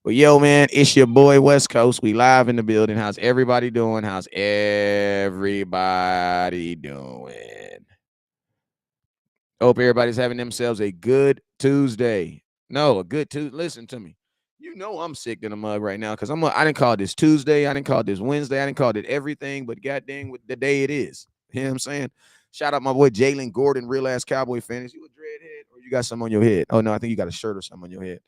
But yo, man, it's your boy West Coast. We live in the building. How's everybody doing? How's everybody doing? Hope everybody's having themselves a good Tuesday. No, a good Tuesday. Listen to me. You know I'm sick in the mug right now because I didn't call this Tuesday. I didn't call this Wednesday. I didn't call it everything, but god dang what the day it is. You know what I'm saying? Shout out my boy Jalen Gordon, real ass cowboy fan. Is you a dreadhead or you got something on your head? Oh no, I think you got a shirt or something on your head.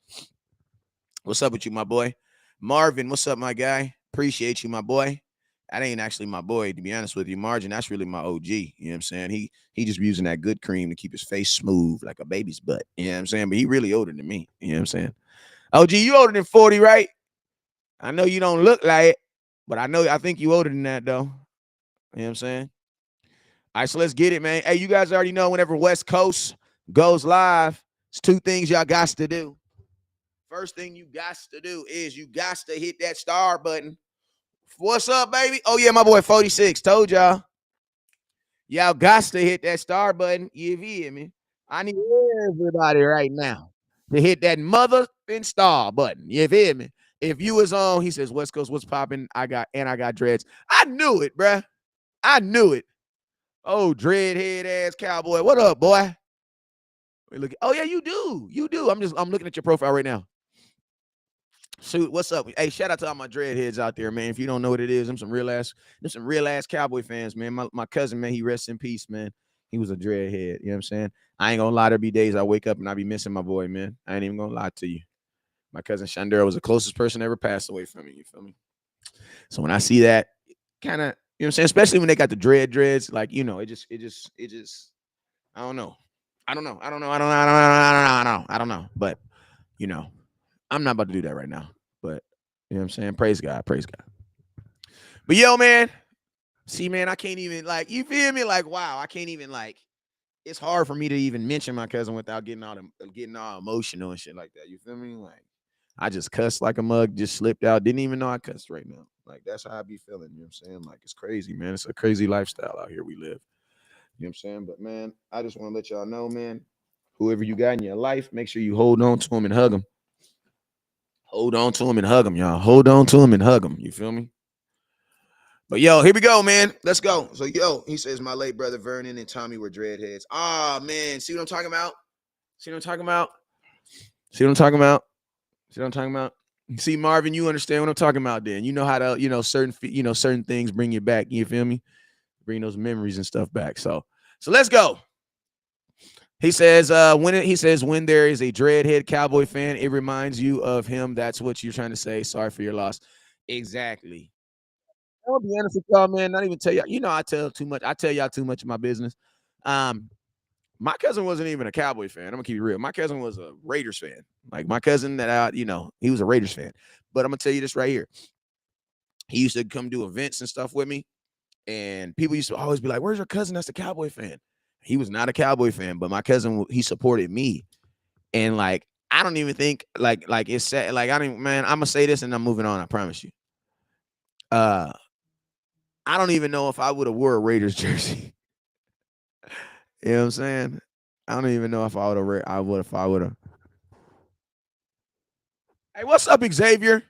What's up with you, my boy? Marvin, what's up, my guy? Appreciate you, my boy. That ain't actually my boy, to be honest with you. Margin, that's really my OG. You know what I'm saying? He just using that good cream to keep his face smooth like a baby's butt. You know what I'm saying? But he really older than me. You know what I'm saying? OG, you older than 40, right? I know you don't look like it, but I think you older than that, though. You know what I'm saying? All right, so let's get it, man. Hey, you guys already know whenever West Coast goes live, it's two things y'all got to do. First thing you got to do is you got to hit that star button. What's up, baby? Oh, yeah, my boy 46. Told y'all. Y'all got to hit that star button. You hear me? I need everybody right now to hit that mother and star button. You hear me? If you was on, he says, West Coast, what's popping? I got dreads. I knew it, bruh. I knew it. Oh, dreadhead ass cowboy. What up, boy? Wait, look. Oh, yeah, you do. You do. I'm looking at your profile right now. Shoot, what's up? Hey, shout out to all my dreadheads out there, man. If you don't know what it is, them some real ass cowboy fans, man. My cousin, man, he rests in peace, man. He was a dreadhead. You know what I'm saying? I ain't gonna lie, there be days I wake up and I be missing my boy, man. I ain't even gonna lie to you. My cousin Shandera was the closest person ever passed away from me. You feel me? So when I see that, kind of, you know what I'm saying? Especially when they got the dreads, like, you know, it just, I don't know. I don't know. I don't know. But, you know, I'm not about to do that right now. But, you know what I'm saying? Praise God. Praise God. But yo, man, see, man, I can't even, like, you feel me? Like, wow, I can't even, like, it's hard for me to even mention my cousin without getting all emotional and shit like that. You feel me? Like, I just cussed like a mug, just slipped out. Didn't even know I cussed right now. Like, that's how I be feeling. You know what I'm saying? Like, it's crazy, man. It's a crazy lifestyle out here we live. You know what I'm saying? But, man, I just want to let y'all know, man, whoever you got in your life, make sure you hold on to them and hug them. Hold on to him and hug him, y'all. Hold on to him and hug him. You feel me? But yo, here we go, man. Let's go. So yo, he says my late brother Vernon and Tommy were dreadheads. Ah, man. See what I'm talking about? See what I'm talking about? See what I'm talking about? See what I'm talking about? See, Marvin, you understand what I'm talking about then. You know how to, certain things bring you back. You feel me? Bring those memories and stuff back. So let's go. He says, when there is a dreadhead cowboy fan, it reminds you of him. That's what you're trying to say. Sorry for your loss. Exactly. I'll be honest with y'all, man. Not even tell y'all. You know, I tell too much. I tell y'all too much of my business. Um, my cousin wasn't even a Cowboy fan. I'm gonna keep it real. My cousin was a Raiders fan. Like my cousin he was a Raiders fan. But I'm gonna tell you this right here. He used to come do events and stuff with me, and people used to always be like, "Where's your cousin? That's the Cowboy fan." He was not a Cowboy fan, but my cousin he supported me, and like I don't even think like it's sad. Like I don't, man. I'm gonna say this and I'm moving on. I promise you. Uh, I don't even know if I would have wore a Raiders jersey. You know what I'm saying? I don't even know if I would have. If I would have. Hey, what's up, Xavier?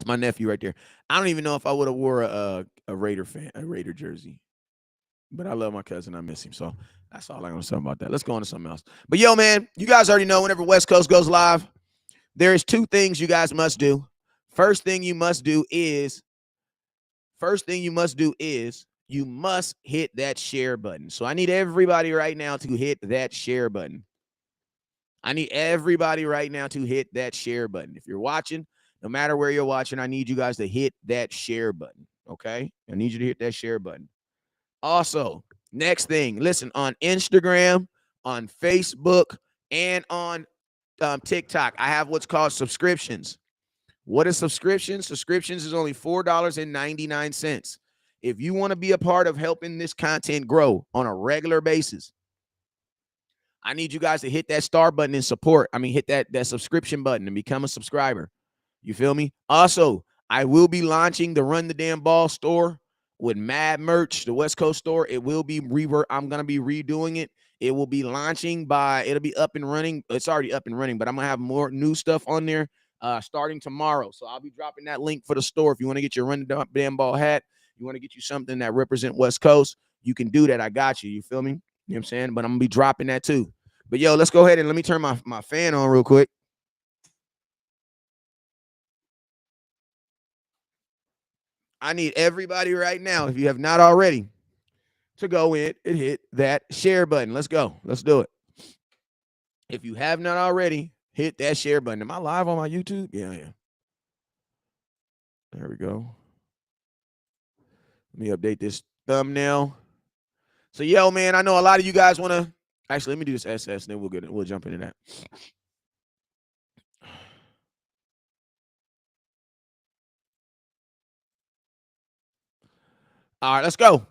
It's my nephew right there. I don't even know if I would have wore a Raider jersey. But I love my cousin. I miss him. So that's all I'm gonna say about that. Let's go on to something else. But yo, man, you guys already know whenever West Coast goes live, there is two things you guys must do. First thing you must do is you must hit that share button. So I need everybody right now to hit that share button. I need everybody right now to hit that share button. If you're watching, no matter where you're watching, I need you guys to hit that share button. Okay? I need you to hit that share button. Also, next thing, listen, on Instagram, on Facebook, and on TikTok, I have what's called subscriptions. What is subscriptions? Subscriptions is only $4.99. If you want to be a part of helping this content grow on a regular basis, I need you guys to hit that star button and support. I mean, hit that subscription button and become a subscriber. You feel me? Also, I will be launching the Run the Damn Ball store with Mad Merch, the West Coast store. It will be I'm going to be redoing it. It will be launching it'll be up and running. It's already up and running, but I'm going to have more new stuff on there. starting tomorrow. So I'll be dropping that link for the store. If you want to get your Run the Damn Ball hat, you want to get you something that represent West Coast, you can do that. I got you. You feel me? You know what I'm saying? But I'm going to be dropping that too. But yo, let's go ahead and let me turn my fan on real quick. I need everybody right now, if you have not already, to go in and hit that share button. Let's go. Let's do it. If you have not already, hit that share button. Am I live on my YouTube? Yeah. There we go. Let me update this thumbnail. So, yo, man, I know a lot of you guys want to. Actually, let me do this SS, and then we'll jump into that. All right, let's go.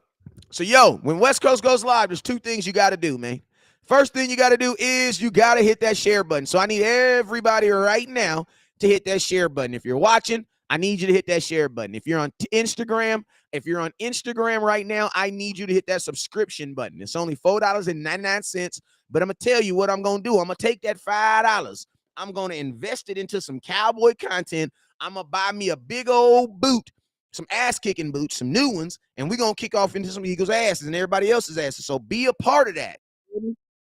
So, yo, when West Coast goes live, there's two things you got to do, man. First thing you got to do is you got to hit that share button. So I need everybody right now to hit that share button. If you're watching, I need you to hit that share button. If you're on Instagram right now, I need you to hit that subscription button. It's only $4.99, but I'm going to tell you what I'm going to do. I'm going to take that $5. I'm going to invest it into some cowboy content. I'm going to buy me a big old boot, some ass-kicking boots, some new ones, and we're going to kick off into some Eagles' asses and everybody else's asses. So be a part of that.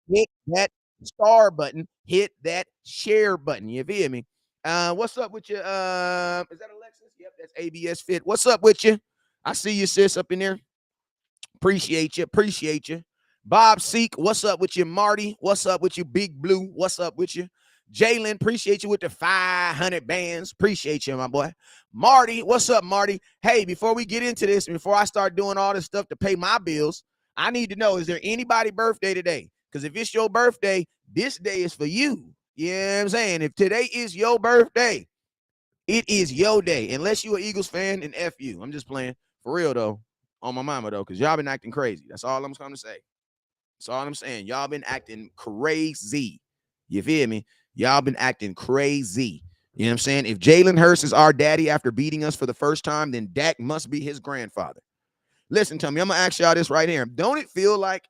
Hit that star button. Hit that share button. You feel me? What's up with you? Is that Alexis? Yep, that's ABS Fit. What's up with you? I see you, sis, up in there. Appreciate you. Bob Seek, what's up with you? Marty, what's up with you? Big Blue, what's up with you? Jalen, appreciate you with the 500 bands. Appreciate you, my boy. Marty, what's up, Marty? Hey, before we get into this, before I start doing all this stuff to pay my bills, I need to know, is there anybody birthday today? Because if it's your birthday, this day is for you. You know what I'm saying? If today is your birthday, it is your day. Unless you're an Eagles fan, and F you. I'm just playing. For real, though. On my mama, though, because y'all been acting crazy. That's all I'm going to say. That's all I'm saying. Y'all been acting crazy. You feel me? Y'all been acting crazy. You know what I'm saying? If Jalen Hurts is our daddy after beating us for the first time, then Dak must be his grandfather. Listen to me. I'm going to ask y'all this right here. Don't it feel like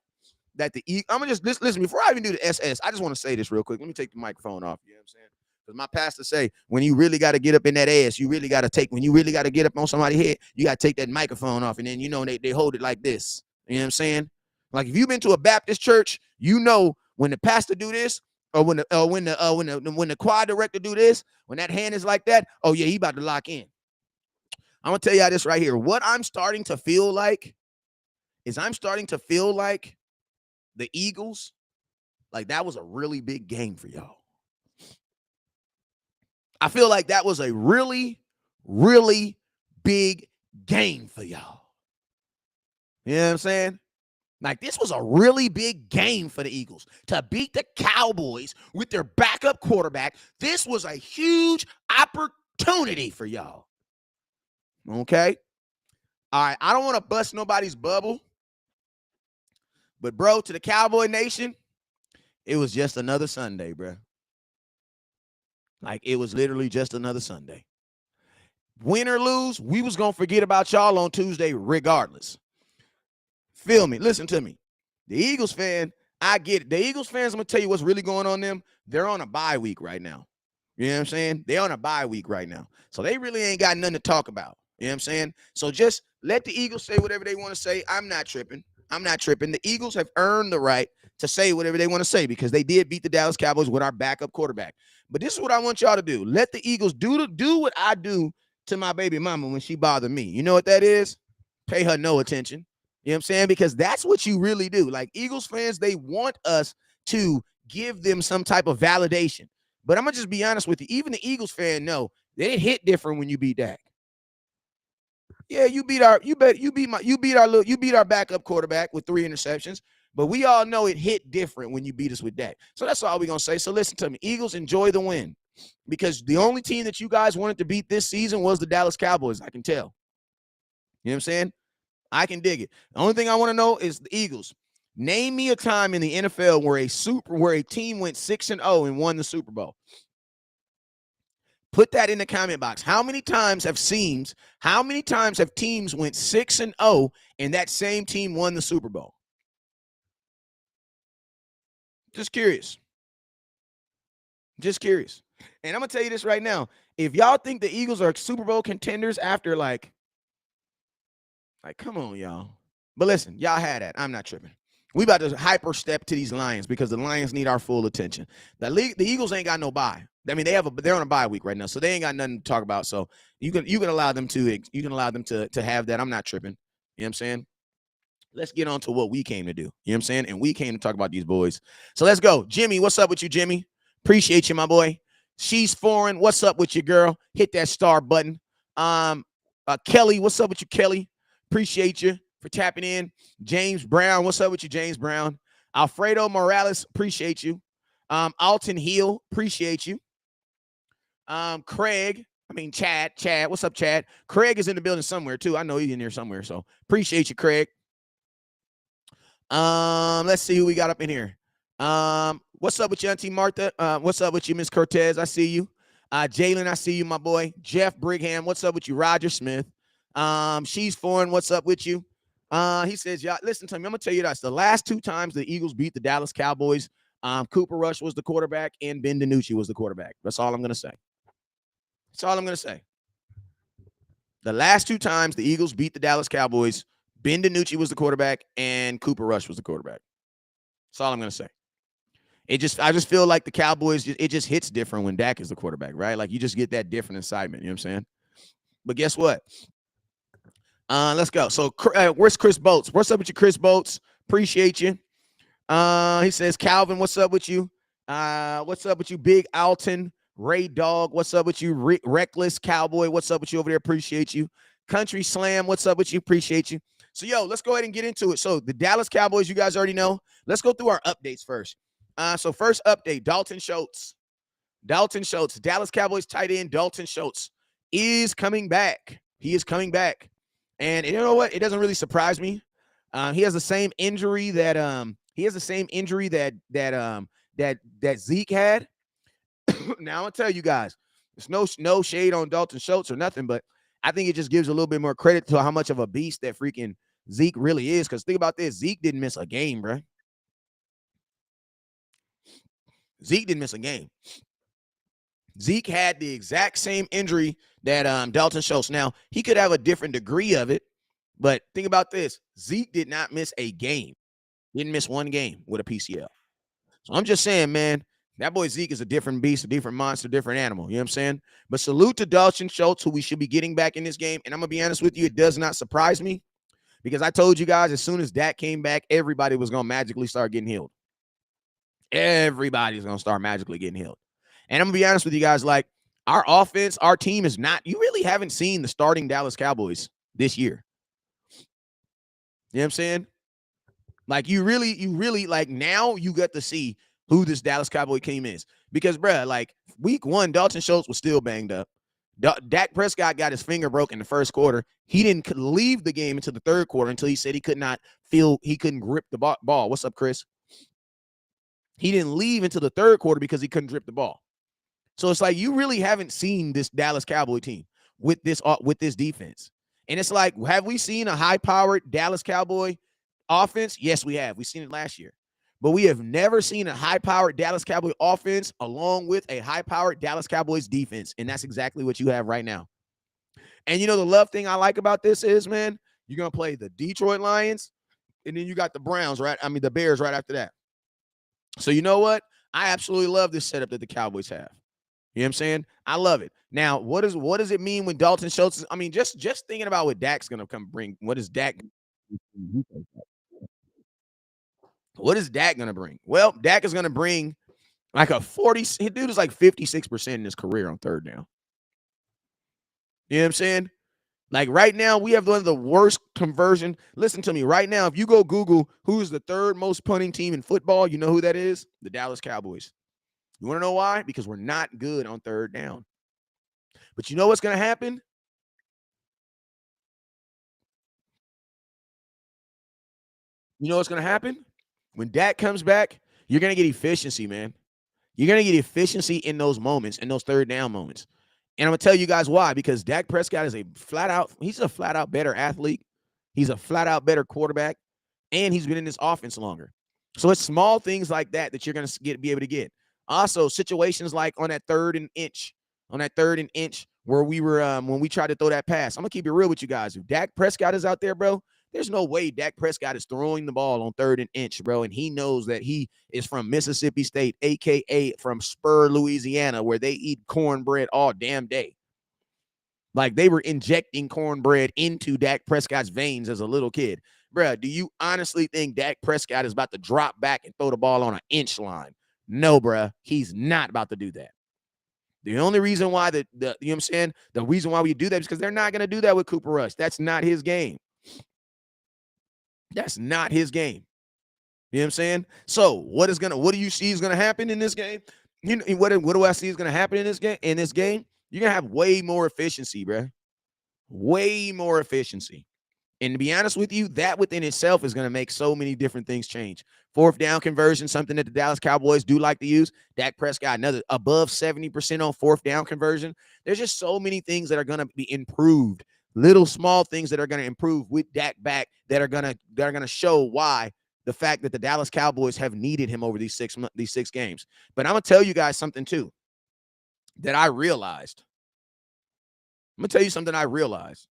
that I'm going to just listen, before I even do the SS, I just want to say this real quick. Let me take the microphone off. You know what I'm saying? Because my pastor say, when you really got to get up in that ass, you really got to when you really got to get up on somebody's head, you got to take that microphone off. And then, you know, they hold it like this. You know what I'm saying? Like, if you've been to a Baptist church, you know when the pastor do this, or when the choir director do this, when that hand is like that, oh yeah, he about to lock in. I'm gonna tell y'all this right here. What I'm starting to feel like is the Eagles, like that was a really big game for y'all. I feel like that was a really, really big game for y'all. You know what I'm saying? Like, this was a really big game for the Eagles. To beat the Cowboys with their backup quarterback, this was a huge opportunity for y'all. Okay? All right, I don't want to bust nobody's bubble, but, bro, to the Cowboy Nation, it was just another Sunday, bro. Like, it was literally just another Sunday. Win or lose, we was going to forget about y'all on Tuesday regardless. Feel me. Listen to me. The Eagles fan, I get it. The Eagles fans, I'm going to tell you what's really going on them. They're on a bye week right now. You know what I'm saying? They're on a bye week right now. So they really ain't got nothing to talk about. You know what I'm saying? So just let the Eagles say whatever they want to say. I'm not tripping. The Eagles have earned the right to say whatever they want to say because they did beat the Dallas Cowboys with our backup quarterback. But this is what I want y'all to do. Let the Eagles do what I do to my baby mama when she bothered me. You know what that is? Pay her no attention. You know what I'm saying? Because that's what you really do. Like, Eagles fans, they want us to give them some type of validation. But I'm going to just be honest with you. Even the Eagles fan know that it hit different when you beat Dak. Yeah, you beat our backup quarterback with 3 interceptions. But we all know it hit different when you beat us with Dak. So that's all we're going to say. So listen to me. Eagles, enjoy the win. Because the only team that you guys wanted to beat this season was the Dallas Cowboys. I can tell. You know what I'm saying? I can dig it. The only thing I want to know is the Eagles. Name me a time in the NFL where a team went 6-0 and won the Super Bowl. Put that in the comment box. How many times have teams went 6-0 and that same team won the Super Bowl? Just curious. And I'm going to tell you this right now. If y'all think the Eagles are Super Bowl contenders after like come on, y'all. But listen, y'all had that. I'm not tripping. We about to hyper step to these Lions because the Lions need our full attention. The Eagles ain't got no bye. I mean, they're on a bye week right now, so they ain't got nothing to talk about. So you can allow them to have that. I'm not tripping. You know what I'm saying? Let's get on to what we came to do. You know what I'm saying? And we came to talk about these boys. So let's go. Jimmy, what's up with you, Jimmy? Appreciate you, my boy. She's foreign. What's up with you, girl? Hit that star button. Kelly, what's up with you, Kelly? Appreciate you for tapping in. James Brown, what's up with you, James Brown? Alfredo Morales, appreciate you. Alton Hill, appreciate you. Chad, what's up, Chad? Craig is in the building somewhere too. I know he's in there somewhere, so appreciate you, Craig. Let's see who we got up in here. What's up with you, Auntie Martha? What's up with you, Miss Cortez? I see you. Jalen, I see you, my boy. Jeff Brigham, what's up with you? Roger Smith. She's foreign, what's up with you? He says, y'all, listen to me. I'm gonna tell you this. The last 2 times the Eagles beat the Dallas Cowboys, Cooper Rush was the quarterback and Ben DiNucci was the quarterback. That's all I'm gonna say. That's all I'm gonna say. The last 2 times the Eagles beat the Dallas Cowboys, Ben DiNucci was the quarterback and Cooper Rush was the quarterback. That's all I'm gonna say. I just feel like the Cowboys, it just hits different when Dak is the quarterback, right? Like you just get that different excitement. You know what I'm saying? But guess what? Let's go. So where's Chris Boats? What's up with you, Chris Boats? Appreciate you. He says, Calvin, what's up with you? What's up with you, Big Alton? Ray Dog, what's up with you? Reckless Cowboy, what's up with you over there? Appreciate you. Country Slam, what's up with you? Appreciate you. So, let's go ahead and get into it. So, the Dallas Cowboys, you guys already know. Let's go through our updates first. So, first update, Dalton Schultz. Dallas Cowboys tight end Dalton Schultz is coming back. He is coming back. And you know what? It doesn't really surprise me. He has the same injury that Zeke had. Now, I'm going to tell you guys, there's no shade on Dalton Schultz or nothing, but I think it just gives a little bit more credit to how much of a beast that freaking Zeke really is. Because think about this. Zeke didn't miss a game, bro. Zeke didn't miss a game. Zeke had the exact same injury that Dalton Schultz. Now, he could have a different degree of it, but think about this. Zeke did not miss a game. Didn't miss one game with a PCL. So I'm just saying, man, that boy Zeke is a different beast, a different monster, different animal. You know what I'm saying? But salute to Dalton Schultz, who we should be getting back in this game. And I'm going to be honest with you, it does not surprise me because I told you guys as soon as Dak came back, everybody was going to magically start getting healed. Everybody's going to start magically getting healed. And I'm going to be honest with you guys, like our offense, our team is not, you really haven't seen the starting Dallas Cowboys this year. You know what I'm saying? Like you really like now you get to see who this Dallas Cowboy team is. Because, bruh, like week 1, Dalton Schultz was still banged up. Dak Prescott got his finger broken in the first quarter. He didn't leave the game into the third quarter until he said he couldn't grip the ball. What's up, Chris? He didn't leave until the third quarter because he couldn't grip the ball. So it's like you really haven't seen this Dallas Cowboy team with this defense. And it's like, have we seen a high-powered Dallas Cowboy offense? Yes, we have. We've seen it last year. But we have never seen a high-powered Dallas Cowboy offense along with a high-powered Dallas Cowboys defense. And that's exactly what you have right now. And the love thing I like about this is, man, you're going to play the Detroit Lions, and then you got the Browns, right? I mean, the Bears right after that. So you know what? I absolutely love this setup that the Cowboys have. You know what I'm saying? I love it. Now, what does it mean when Dalton Schultz I mean, just thinking about what Dak's going to come bring. What is Dak going to bring? Well, Dak is going to bring like a 40. Dude is like 56% in his career on third down. You know what I'm saying? Like right now, we have one of the worst conversion. Listen to me. Right now, if you go Google who's the third most punting team in football, you know who that is? The Dallas Cowboys. You want to know why? Because we're not good on third down. But you know what's going to happen? You know what's going to happen? When Dak comes back, you're going to get efficiency, man. You're going to get efficiency in those moments, in those third down moments. And I'm going to tell you guys why. Because Dak Prescott is he's a flat out better athlete. He's a flat out better quarterback. And he's been in this offense longer. So it's small things like that you're going to be able to get. Also, situations like on that 3rd and inch, on that 3rd and inch where we were when we tried to throw that pass. I'm gonna keep it real with you guys. If Dak Prescott is out there, bro, there's no way Dak Prescott is throwing the ball on 3rd and inch, bro. And he knows that he is from Mississippi State, aka from Spur, Louisiana, where they eat cornbread all damn day. Like they were injecting cornbread into Dak Prescott's veins as a little kid. Bruh, do you honestly think Dak Prescott is about to drop back and throw the ball on an inch line? No, bruh. He's not about to do that. The only reason why you know what I'm saying? The reason why we do that is because they're not going to do that with Cooper Rush. That's not his game. That's not his game. You know what I'm saying? So what do you see is gonna happen in this game? You know, what do I see is gonna happen in this game? You're gonna have way more efficiency, bro. Way more efficiency. And to be honest with you, that within itself is going to make so many different things change. 4th down conversion, something that the Dallas Cowboys do like to use. Dak Prescott, another above 70% on 4th down conversion. There's just so many things that are going to be improved. Little small things that are going to improve with Dak back that are going to show why the fact that the Dallas Cowboys have needed him over these 6 games. But I'm going to tell you guys something too that I realized. I'm going to tell you something I realized.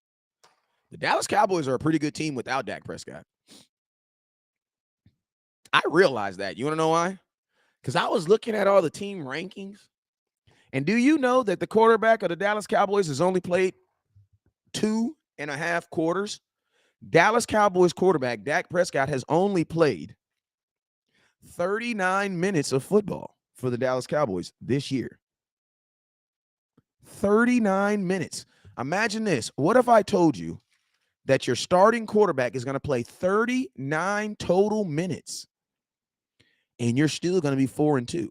The Dallas Cowboys are a pretty good team without Dak Prescott. I realized that. You want to know why? Because I was looking at all the team rankings. And do you know that the quarterback of the Dallas Cowboys has only played 2.5 quarters? Dallas Cowboys quarterback Dak Prescott has only played 39 minutes of football for the Dallas Cowboys this year. 39 minutes. Imagine this. What if I told you that your starting quarterback is going to play 39 total minutes and you're still going to be 4-2?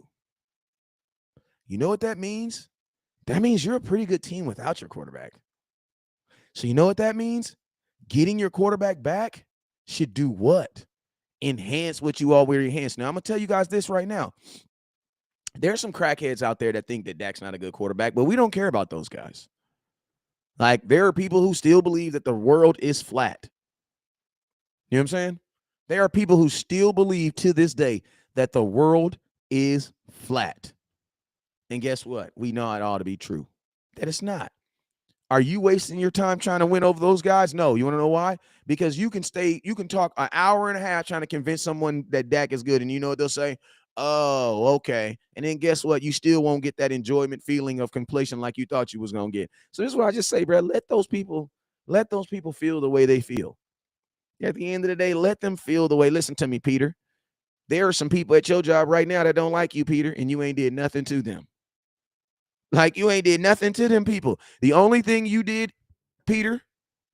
You know what that means? That means you're a pretty good team without your quarterback. So you know what that means? Getting your quarterback back should do what? Enhance what you already enhanced. Now, I'm going to tell you guys this right now. There's some crackheads out there that think that Dak's not a good quarterback, but we don't care about those guys. Like, there are people who still believe that the world is flat. You know what I'm saying? There are people who still believe to this day that the world is flat. And guess what? We know it all to be true. That it's not. Are you wasting your time trying to win over those guys? No. You want to know why? Because you can talk an hour and a half trying to convince someone that Dak is good, and you know what they'll say? Oh, okay. And then guess what? You still won't get that enjoyment feeling of completion like you thought you was going to get. So this is what I just say, bro. Let those people feel the way they feel. At the end of the day, let them feel the way. Listen to me, Peter. There are some people at your job right now that don't like you, Peter, and you ain't did nothing to them. Like, you ain't did nothing to them people. The only thing you did, Peter,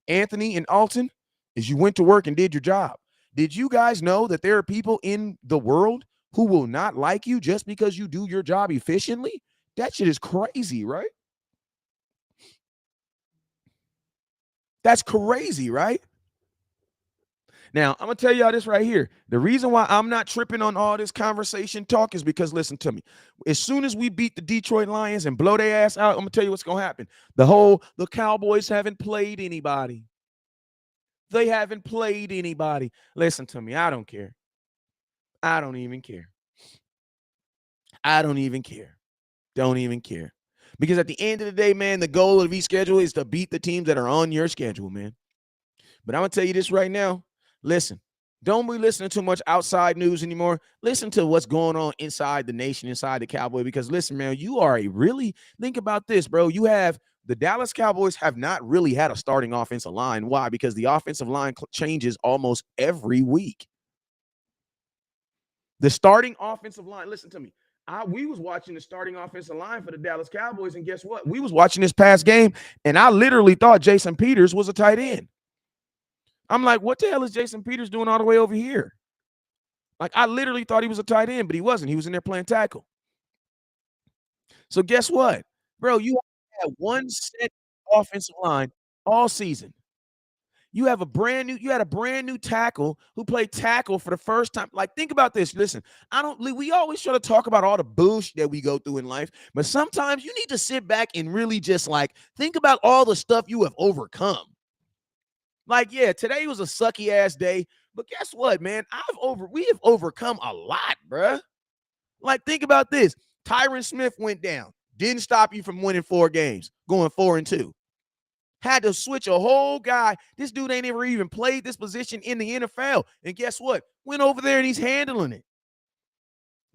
Anthony, and Alton, is you went to work and did your job. Did you guys know that there are people in the world who will not like you just because you do your job efficiently? That shit is crazy, right? That's crazy, right? Now, I'm going to tell y'all this right here. The reason why I'm not tripping on all this conversation talk is because, listen to me, as soon as we beat the Detroit Lions and blow their ass out, I'm going to tell you what's going to happen. The Cowboys haven't played anybody. They haven't played anybody. Listen to me. I don't care. I don't even care. I don't even care. Don't even care. Because at the end of the day, man, the goal of each schedule is to beat the teams that are on your schedule, man. But I'm going to tell you this right now. Listen, don't be listening to much outside news anymore. Listen to what's going on inside the nation, inside the Cowboy. Because listen, man, think about this, bro. The Dallas Cowboys have not really had a starting offensive line. Why? Because the offensive line changes almost every week. The starting offensive line, listen to me. We was watching the starting offensive line for the Dallas Cowboys, and guess what? We was watching this past game, and I literally thought Jason Peters was a tight end. I'm like, what the hell is Jason Peters doing all the way over here? Like, I literally thought he was a tight end, but he wasn't. He was in there playing tackle. So guess what? Bro, you had one set offensive line all season. You had a brand new tackle who played tackle for the first time. Like, think about this. Listen, we always try to talk about all the bullshit that we go through in life, but sometimes you need to sit back and really just like think about all the stuff you have overcome. Like, yeah, today was a sucky ass day, but guess what, man? We have overcome a lot, bruh. Like, think about this. Tyron Smith went down. Didn't stop you from winning 4 games, going 4-2. Had to switch a whole guy. This dude ain't ever even played this position in the NFL. And guess what? Went over there and he's handling it.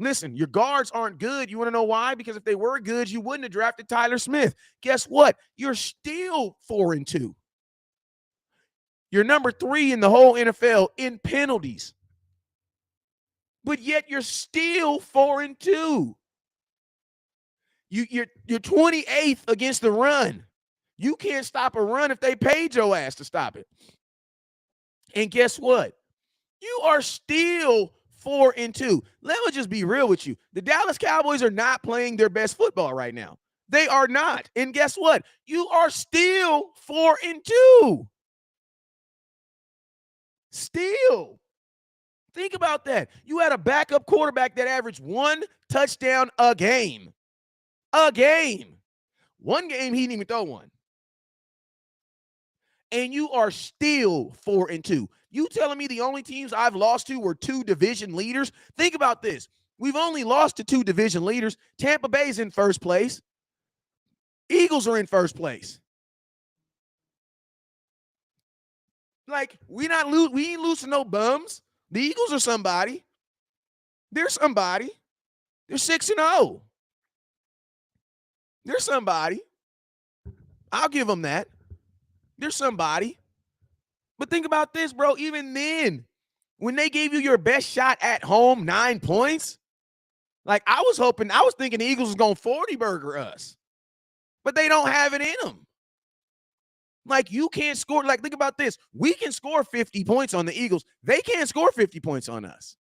Listen, your guards aren't good. You want to know why? Because if they were good, you wouldn't have drafted Tyler Smith. Guess what? You're still 4-2. You're number 3 in the whole NFL in penalties. But yet you're still 4-2. You're 28th against the run. You can't stop a run if they paid your ass to stop it. And guess what? You are still 4-2. Let me just be real with you. The Dallas Cowboys are not playing their best football right now. They are not. And guess what? You are still 4-2. Still. Think about that. You had a backup quarterback that averaged 1 touchdown a game. A game. One game, he didn't even throw one. And you are still 4-2. You telling me the only teams I've lost to were 2 division leaders? Think about this. We've only lost to 2 division leaders. Tampa Bay's in first place. Eagles are in first place. Like, we ain't losing no bums. The Eagles are somebody. They're somebody. They're 6-0. They're somebody. I'll give them that. They're somebody. But think about this, bro. Even then, when they gave you your best shot at home, 9 points, like I was thinking the Eagles was going to 40 burger us. But they don't have it in them. Like, you can't score. Like, think about this. We can score 50 points on the Eagles. They can't score 50 points on us.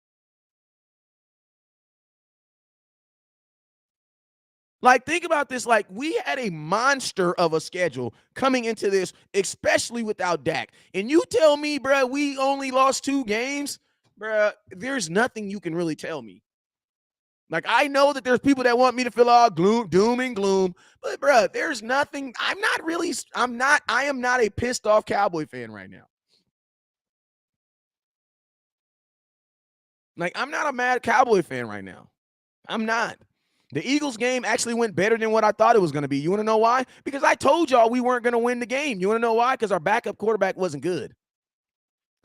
Like, think about this. Like, we had a monster of a schedule coming into this, especially without Dak. And you tell me, bro, we only lost 2 games? Bro, there's nothing you can really tell me. Like, I know that there's people that want me to feel all doom and gloom, but bro, there's nothing. I am not a pissed off Cowboy fan right now. Like, I'm not a mad Cowboy fan right now. I'm not. The Eagles game actually went better than what I thought it was going to be. You want to know why? Because I told y'all we weren't going to win the game. You want to know why? Because our backup quarterback wasn't good.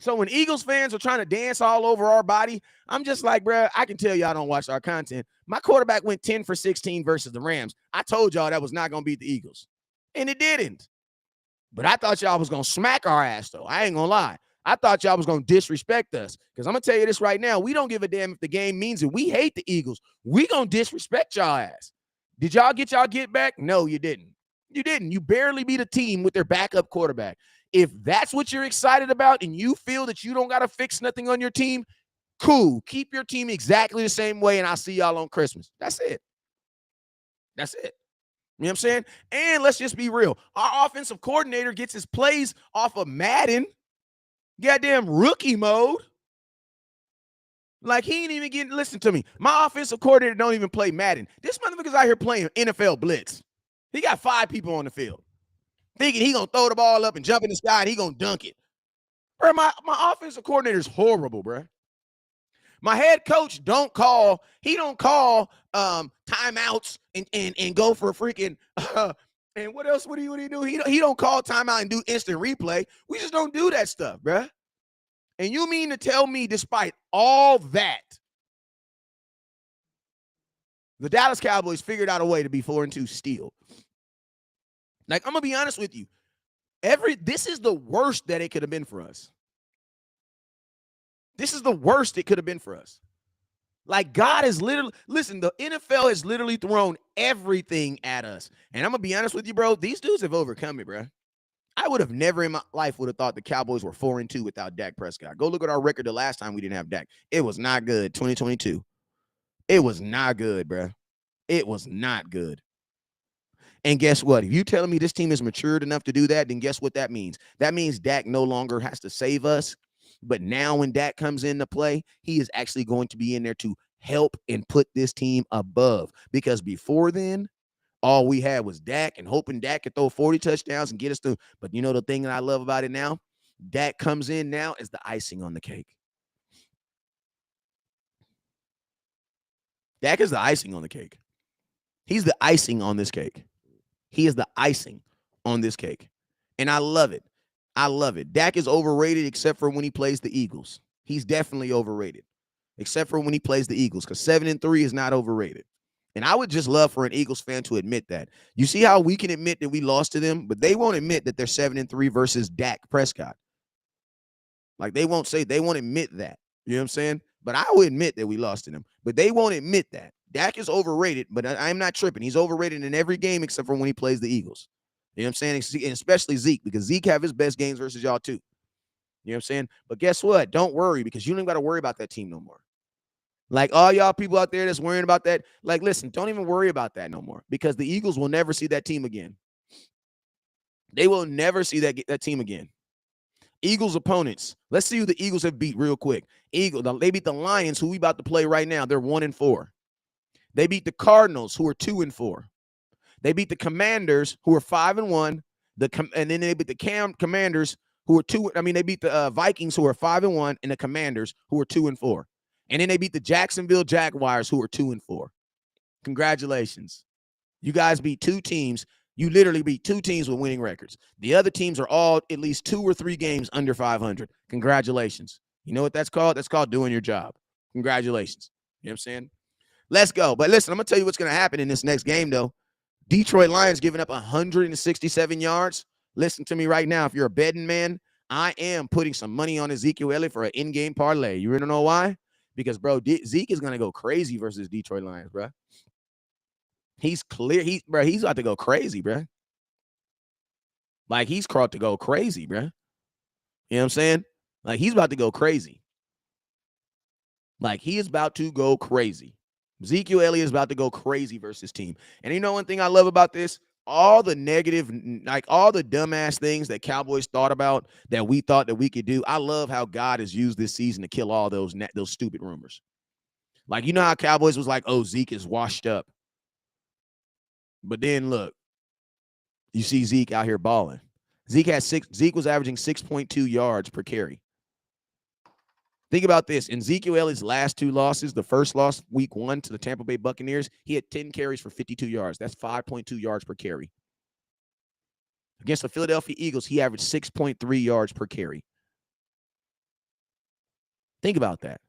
So when Eagles fans are trying to dance all over our body, I'm just like, bro, I can tell y'all don't watch our content. My quarterback went 10 for 16 versus the Rams. I told y'all that was not going to beat the Eagles. And it didn't. But I thought y'all was going to smack our ass, though. I ain't going to lie. I thought y'all was going to disrespect us. Because I'm going to tell you this right now. We don't give a damn if the game means it. We hate the Eagles. We going to disrespect y'all ass. Did y'all get back? No, you didn't. You didn't. You barely beat a team with their backup quarterback. If that's what you're excited about and you feel that you don't got to fix nothing on your team, cool. Keep your team exactly the same way, and I'll see y'all on Christmas. That's it. That's it. You know what I'm saying? And let's just be real. Our offensive coordinator gets his plays off of Madden, goddamn rookie mode. Like, he ain't even getting, listen to me. My offensive coordinator don't even play Madden. This motherfucker's out here playing NFL Blitz. He got 5 people on the field, thinking he going to throw the ball up and jump in the sky and he going to dunk it. Bro, my offensive coordinator is horrible, bro. My head coach don't call timeouts and go for a freaking and what else would he do? He don't call timeout and do instant replay. We just don't do that stuff, bro. And you mean to tell me, despite all that, the Dallas Cowboys figured out a way to be 4-2 still? Like, I'm gonna be honest with you. This is the worst that it could have been for us. This is the worst it could have been for us. Like, God has literally, listen, the NFL has literally thrown everything at us. And I'm going to be honest with you, bro. These dudes have overcome it, bro. I would have never in my life would have thought the Cowboys were 4-2 without Dak Prescott. Go look at our record the last time we didn't have Dak. It was not good, 2022. It was not good, bro. It was not good. And guess what? If you telling me this team is matured enough to do that, then guess what that means? That means Dak no longer has to save us. But now when Dak comes into play, he is actually going to be in there to help and put this team above. Because before then, all we had was Dak and hoping Dak could throw 40 touchdowns and get us through. But you know the thing that I love about it now? Dak comes in now as the icing on the cake. Dak is the icing on the cake. He's the icing on this cake. He is the icing on this cake. And I love it. I love it. Dak is overrated except for when he plays the Eagles. He's definitely overrated, except for when he plays the Eagles, because 7-3 is not overrated. And I would just love for an Eagles fan to admit that. You see how we can admit that we lost to them, but they won't admit that they're 7-3 versus Dak Prescott. Like they won't admit that. You know what I'm saying? But I will admit that we lost to them. But they won't admit that. Dak is overrated, but I'm not tripping. He's overrated in every game except for when he plays the Eagles. You know what I'm saying? And especially Zeke, because Zeke have his best games versus y'all too. You know what I'm saying? But guess what? Don't worry, because you don't got to worry about that team no more. Like all y'all people out there that's worrying about that, like, listen, don't even worry about that no more, because the Eagles will never see that team again. They will never see that team again. Eagles opponents. Let's see who the Eagles have beat real quick. They beat the Lions, who we about to play right now. They're 1-4. They beat the Cardinals, who are 2-4. They beat the Commanders, who are 5-1. And then they beat the Commanders, who are 2. I mean, they beat the Vikings, who are 5-1, and the Commanders, who are 2-4. And then they beat the Jacksonville Jaguars, who are 2-4. Congratulations. You guys beat two teams. You literally beat two teams with winning records. The other teams are all at least 2 or 3 games under 500. Congratulations. You know what that's called? That's called doing your job. Congratulations. You know what I'm saying? Let's go. But listen, I'm going to tell you what's going to happen in this next game, though. Detroit Lions giving up 167 yards. Listen to me right now. If you're a betting man, I am putting some money on Ezekiel Elliott for an in-game parlay. You really know why? Because, bro, Zeke is going to go crazy versus Detroit Lions, bro. He's clear. He's about to go crazy, bro. Like, he's caught to go crazy, bro. You know what I'm saying? Like, he's about to go crazy. Like, he is about to go crazy. Ezekiel Elliott is about to go crazy versus his team. And you know one thing I love about this? All the negative, like all the dumbass things that Cowboys thought about that we thought that we could do. I love how God has used this season to kill all those stupid rumors. Like, you know how Cowboys was like, oh, Zeke is washed up. But then look, you see Zeke out here balling. Zeke was averaging 6.2 yards per carry. Think about this. In Ezekiel Elliott's last 2 losses, the first loss, week 1 to the Tampa Bay Buccaneers, he had 10 carries for 52 yards. That's 5.2 yards per carry. Against the Philadelphia Eagles, he averaged 6.3 yards per carry. Think about that.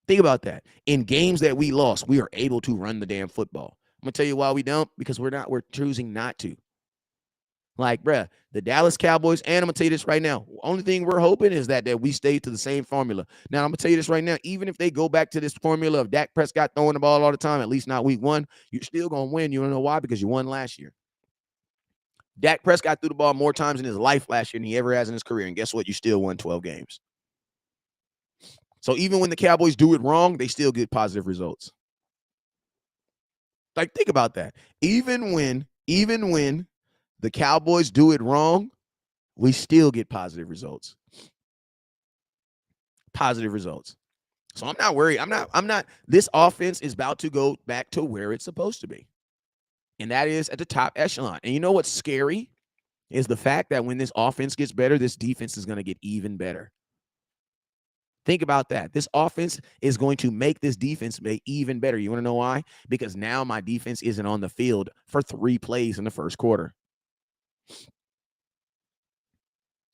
Think about that. In games that we lost, we are able to run the damn football. I'm going to tell you why we don't, because we're choosing not to. Like, bruh, the Dallas Cowboys, and I'm going to tell you this right now, only thing we're hoping is that we stay to the same formula. Now, I'm going to tell you this right now, even if they go back to this formula of Dak Prescott throwing the ball all the time, at least not week 1, you're still going to win. You don't know why? Because you won last year. Dak Prescott threw the ball more times in his life last year than he ever has in his career, and guess what? You still won 12 games. So even when the Cowboys do it wrong, they still get positive results. Like, think about that. Even when the Cowboys do it wrong, we still get positive results. Positive results. So I'm not worried. I'm not. This offense is about to go back to where it's supposed to be. And that is at the top echelon. And you know what's scary is the fact that when this offense gets better, this defense is going to get even better. Think about that. This offense is going to make this defense even better. You want to know why? Because now my defense isn't on the field for 3 plays in the first quarter.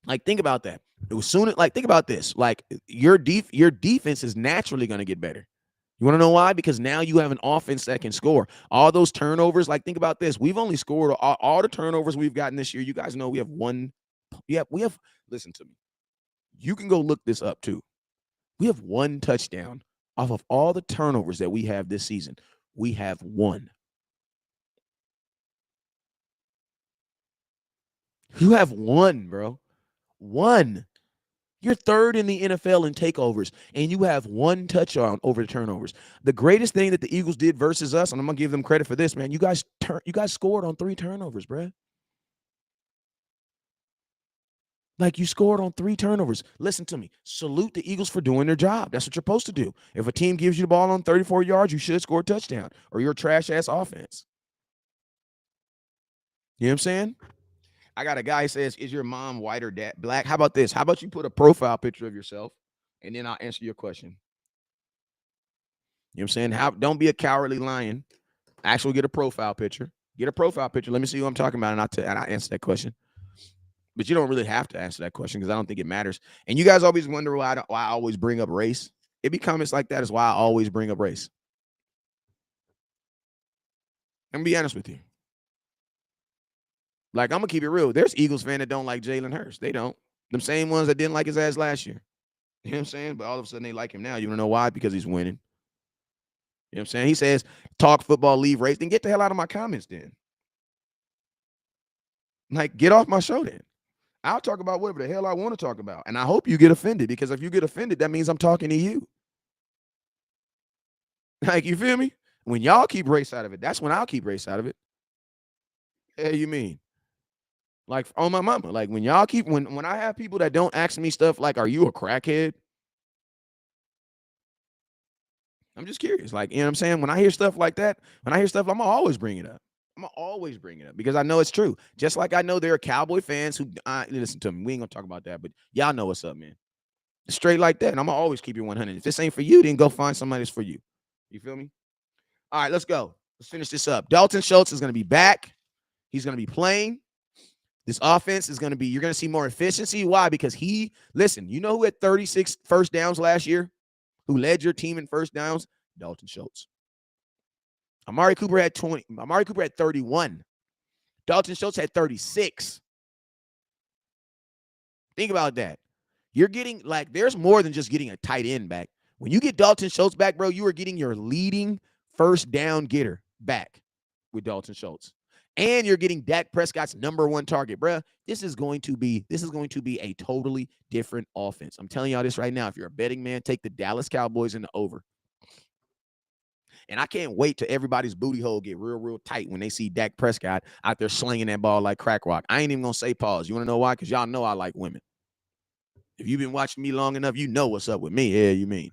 Like, think about that. Think about this. Like, your defense is naturally going to get better. You want to know why? Because now you have an offense that can score. All those turnovers, like, think about this. We've only scored all the turnovers we've gotten this year. You guys know we have one. We have. Listen to me. You can go look this up too. We have 1 touchdown off of all the turnovers that we have this season. We have 1. You have 1, bro. 1. You're 3rd in the NFL in takeovers, and you have 1 touchdown over the turnovers. The greatest thing that the Eagles did versus us, and I'm gonna give them credit for this, man. You guys scored on 3 turnovers, bro. Like, you scored on 3 turnovers. Listen to me. Salute the Eagles for doing their job. That's what you're supposed to do. If a team gives you the ball on 34 yards, you should score a touchdown, or you're a trash-ass offense. You know what I'm saying? I got a guy who says, is your mom white or black? How about this? How about you put a profile picture of yourself, and then I'll answer your question. You know what I'm saying? Don't be a cowardly lion. Actually, get a profile picture. Get a profile picture. Let me see who I'm talking about, and I answer that question. But you don't really have to answer that question because I don't think it matters. And you guys always wonder why I always bring up race. It be comments like that is why I always bring up race. I'm gonna be honest with you. Like, I'm gonna keep it real. There's Eagles fans that don't like Jalen Hurts. They don't. Them same ones that didn't like his ass last year. You know what I'm saying? But all of a sudden they like him now. You wanna know why? Because he's winning. You know what I'm saying? He says, talk football, leave race. Then get the hell out of my comments then. Like, get off my show then. I'll talk about whatever the hell I want to talk about. And I hope you get offended, because if you get offended, that means I'm talking to you. Like, you feel me? When y'all keep race out of it, that's when I'll keep race out of it. Hey, you mean? Like, on my mama. Like, when y'all keep, when I have people that don't ask me stuff like, are you a crackhead? I'm just curious. Like, you know what I'm saying? When I hear stuff like that, I'm gonna always bring it up. I'm gonna always bring it up because I know it's true. Just like I know there are Cowboy fans who listen to me. We ain't gonna talk about that, but y'all know what's up, man. Straight like that. And I'm gonna always keep you 100. If this ain't for you, then go find somebody that's for you. You feel me? All right, let's go. Let's finish this up. Dalton Schultz is gonna be back. He's gonna be playing. This offense is gonna be, you're gonna see more efficiency. Why? Because listen, you know who had 36 first downs last year? Who led your team in first downs? Dalton Schultz. Amari Cooper had 20. Amari Cooper had 31. Dalton Schultz had 36. Think about that. You're getting, like, there's more than just getting a tight end back. When you get Dalton Schultz back, bro, you are getting your leading first down getter back with Dalton Schultz. And you're getting Dak Prescott's #1 target, bro. This is going to be a totally different offense. I'm telling y'all this right now. If you're a betting man, take the Dallas Cowboys in the over. And I can't wait till everybody's booty hole get real, real tight when they see Dak Prescott out there slinging that ball like crack rock. I ain't even going to say pause. You want to know why? Because y'all know I like women. If you've been watching me long enough, you know what's up with me. Yeah, you mean.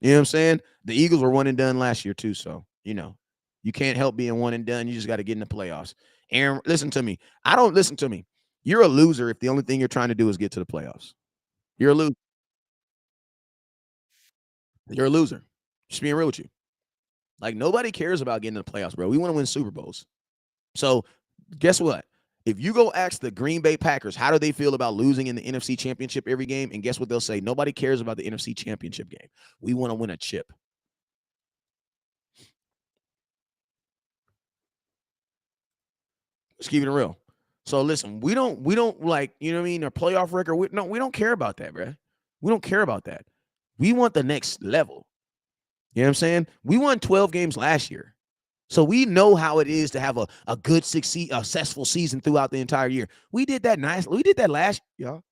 You know what I'm saying? The Eagles were 1 and done last year too, so, you know, you can't help being 1 and done. You just got to get in the playoffs. Aaron, listen to me. Listen to me. You're a loser if the only thing you're trying to do is get to the playoffs. You're a loser. You're a loser. Just being real with you. Like, nobody cares about getting to the playoffs, bro. We want to win Super Bowls. So, guess what? If you go ask the Green Bay Packers, how do they feel about losing in the NFC Championship every game? And guess what they'll say? Nobody cares about the NFC Championship game. We want to win a chip. Let's keep it real. So listen, we don't like, you know what I mean, our playoff record. We don't care about that, bro. We don't care about that. We want the next level. You know what I'm saying? We won 12 games last year. So we know how it is to have a good successful season throughout the entire year. We did that We did that last year, y'all.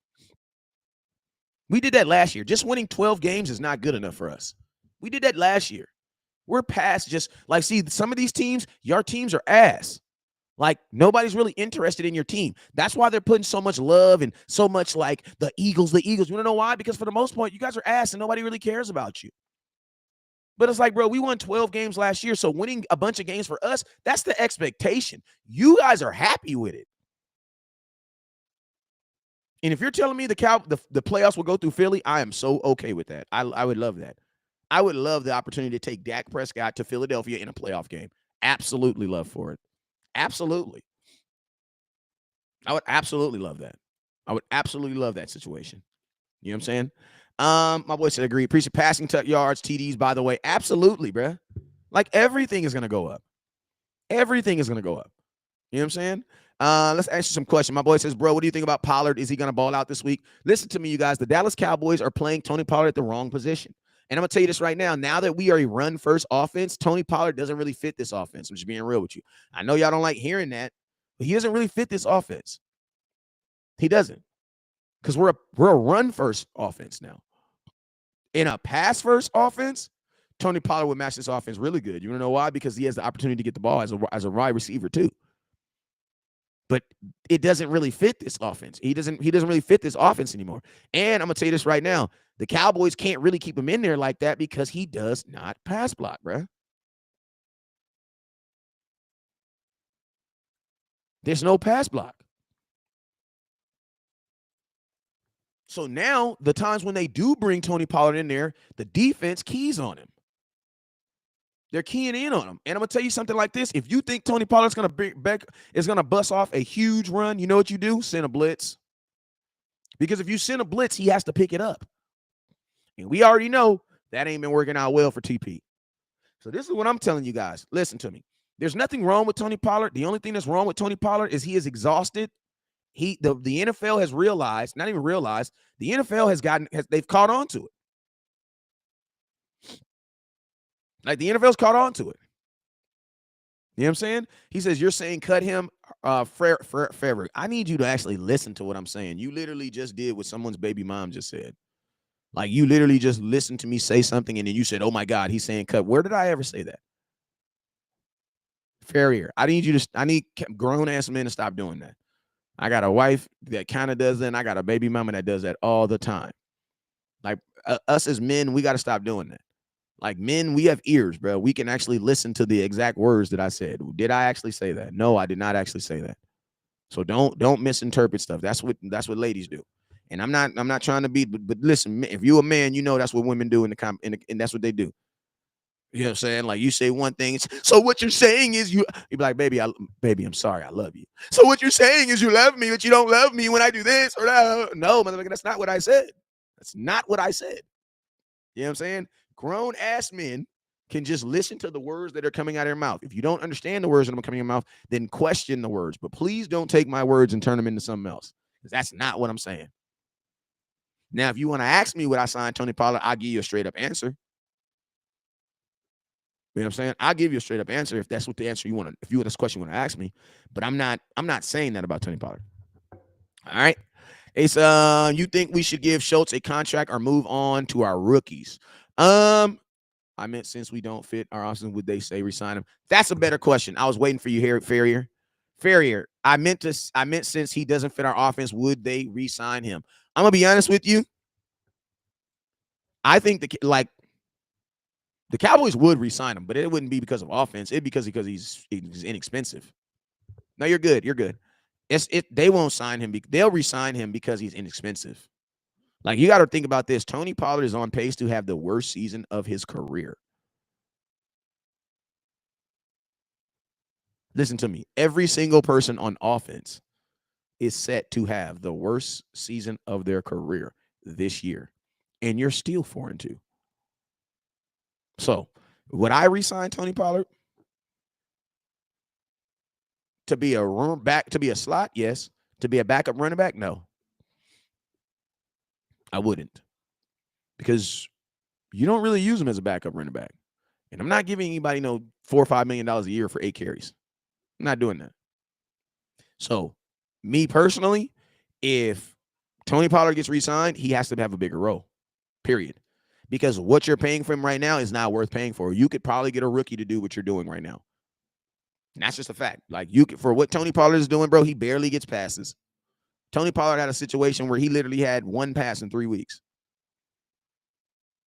We did that last year. Just winning 12 games is not good enough for us. We did that last year. We're past just like, see, some of these teams, your teams are ass. Like, nobody's really interested in your team. That's why they're putting so much love and so much like the Eagles. You want to know why? Because for the most part, you guys are ass and nobody really cares about you. But it's like, bro, we won 12 games last year. So winning a bunch of games for us, that's the expectation. You guys are happy with it. And if you're telling me the playoffs will go through Philly, I am so okay with that. I would love that. I would love the opportunity to take Dak Prescott to Philadelphia in a playoff game. Absolutely love for it. Absolutely. I would absolutely love that. I would absolutely love that situation. You know what I'm saying? My boy said agree. Appreciate passing yards, TDs, by the way. Absolutely, bro. Like, everything is going to go up. Everything is going to go up. You know what I'm saying? Let's answer some questions. My boy says, bro, what do you think about Pollard? Is he going to ball out this week? Listen to me, you guys. The Dallas Cowboys are playing Tony Pollard at the wrong position. And I'm going to tell you this right now. Now that we are a run-first offense, Tony Pollard doesn't really fit this offense. I'm just being real with you. I know y'all don't like hearing that, but he doesn't really fit this offense. He doesn't. Because we're a run-first offense now. In a pass-first offense, Tony Pollard would match this offense really good. You want to know why? Because he has the opportunity to get the ball as a wide receiver too. But it doesn't really fit this offense. He doesn't really fit this offense anymore. And I'm gonna tell you this right now: the Cowboys can't really keep him in there like that because he does not pass block, bro. There's no pass block. So now the times when they do bring Tony Pollard in there, the defense keys on him. They're keying in on him. And I'm gonna tell you something like this. If you think Tony Pollard's gonna bust off a huge run, you know what you do? Send a blitz. Because if you send a blitz, he has to pick it up. And we already know that ain't been working out well for TP. So this is what I'm telling you guys. Listen to me. There's nothing wrong with Tony Pollard. The only thing that's wrong with Tony Pollard is he is exhausted. The NFL has realized, not even realized, the NFL they've caught on to it. Like the NFL's caught on to it. You know what I'm saying? He says, you're saying cut him, forever. I need you to actually listen to what I'm saying. You literally just did what someone's baby mom just said. Like you literally just listened to me say something and then you said, oh my God, he's saying cut. Where did I ever say that? Farrier. I need grown ass men to stop doing that. I got a wife that kind of does that, and I got a baby mama that does that all the time. Like us as men, we got to stop doing that. Like men, we have ears, bro. We can actually listen to the exact words that I said. Did I actually say that? No, I did not actually say that. So don't misinterpret stuff. That's what ladies do. And I'm not trying to be, but listen, if you're a man, you know that's what women do and that's what they do. You know what I'm saying? Like you say one thing. So what you're saying is you be like, baby, I'm sorry, I love you. So what you're saying is you love me, but you don't love me when I do this or that. No, motherfucker, that's not what I said. That's not what I said. You know what I'm saying? Grown ass men can just listen to the words that are coming out of their mouth. If you don't understand the words that are coming out of your mouth, then question the words. But please don't take my words and turn them into something else. Because that's not what I'm saying. Now, if you want to ask me what I signed Tony Pollard, I'll give you a straight up answer. You know what I'm saying? I'll give you a straight up answer if that's what the answer you want to, if you want this question you want to ask me. But I'm not saying that about Tony Pollard. All right. It's you think we should give Schultz a contract or move on to our rookies? I meant since we don't fit our options, would they say resign him? That's a better question. I was waiting for you here, Farrier. I meant since he doesn't fit our offense, would they re-sign him? I'm gonna be honest with you. I think the Cowboys would re-sign him, but it wouldn't be because of offense. It'd be because he's inexpensive. No, you're good. You're good. They won't sign him. They'll re-sign him because he's inexpensive. Like, you got to think about this. Tony Pollard is on pace to have the worst season of his career. Listen to me. Every single person on offense is set to have the worst season of their career this year. And you're still 4-2. So, would I re-sign Tony Pollard? To be a slot? Yes. To be a backup running back? No. I wouldn't. Because you don't really use him as a backup running back. And I'm not giving anybody $4 or $5 million a year for 8 carries. I'm not doing that. So, me personally, if Tony Pollard gets re-signed, he has to have a bigger role, period. Because what you're paying for him right now is not worth paying for. You could probably get a rookie to do what you're doing right now. And that's just a fact. Like, for what Tony Pollard is doing, bro, he barely gets passes. Tony Pollard had a situation where he literally had 1 pass in 3 weeks.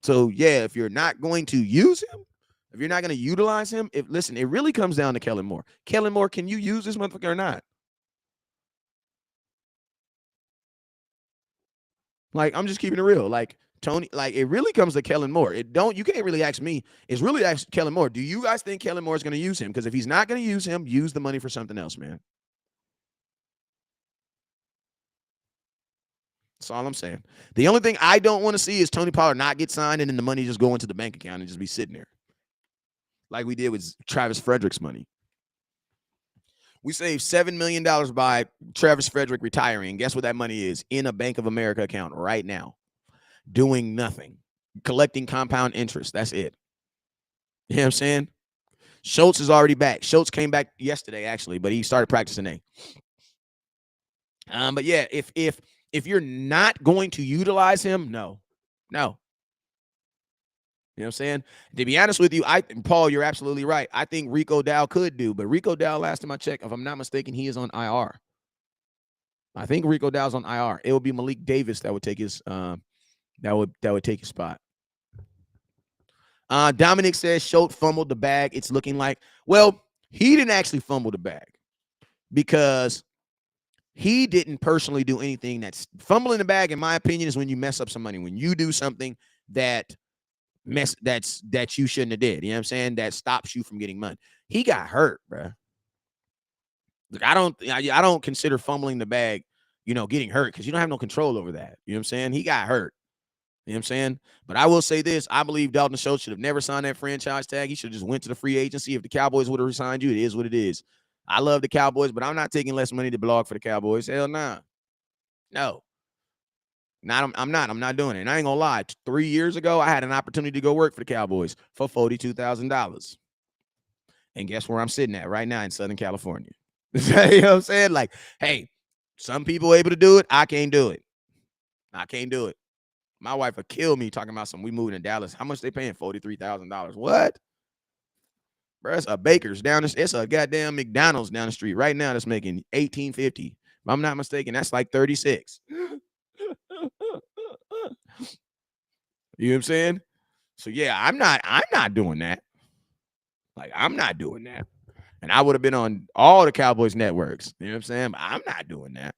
So, yeah, if you're not going to use him, if you're not going to utilize him, it really comes down to Kellen Moore. Kellen Moore, can you use this motherfucker or not? Like, I'm just keeping it real. Like, Tony, like, it really comes to Kellen Moore. You can't really ask me. It's really ask Kellen Moore. Do you guys think Kellen Moore is going to use him? Because if he's not going to use him, use the money for something else, man. That's all I'm saying. The only thing I don't want to see is Tony Pollard not get signed and then the money just go into the bank account and just be sitting there. Like we did with Travis Frederick's money. We saved $7 million by Travis Frederick retiring. Guess what that money is? In a Bank of America account right now. Doing nothing. Collecting compound interest. That's it. You know what I'm saying? Schultz is already back. Schultz came back yesterday, actually, but he started practicing today. But yeah, if you're not going to utilize him, no. You know what I'm saying? To be honest with you, Paul, you're absolutely right. I think Rico Dow could do, but Rico Dow, last time I checked, if I'm not mistaken, he is on IR. I think Rico Dow's on IR. It would be Malik Davis that would take his that would take his spot. Dominic says Schultz fumbled the bag. It's looking like, well, he didn't actually fumble the bag because He didn't personally do anything. That's fumbling the bag, in my opinion, is when you mess up some money. When you do something that that you shouldn't have did. You know what I'm saying? That stops you from getting money. He got hurt, bro. Like, I don't consider fumbling the bag, getting hurt, because you don't have no control over that. You know what I'm saying? He got hurt. You know what I'm saying? But I will say this. I believe Dalton Schultz should have never signed that franchise tag. He should have just went to the free agency. If the Cowboys would have resigned you, it is what it is. I love the Cowboys, but I'm not taking less money to blog for the Cowboys. Hell nah. No. I'm not. I'm not doing it. And I ain't gonna lie. 3 years ago, I had an opportunity to go work for the Cowboys for $42,000. And guess where I'm sitting at right now in Southern California? You know what I'm saying? Like, hey, some people able to do it. I can't do it. I can't do it. My wife would kill me talking about we moving to Dallas. How much they paying? $43,000. What? Bro, it's a Baker's down it's a goddamn McDonald's down the street right now that's making $18.50. If I'm not mistaken, that's like 36. You know what I'm saying? So yeah, I'm not doing that. Like, I'm not doing that. And I would have been on all the Cowboys networks. You know what I'm saying? But I'm not doing that.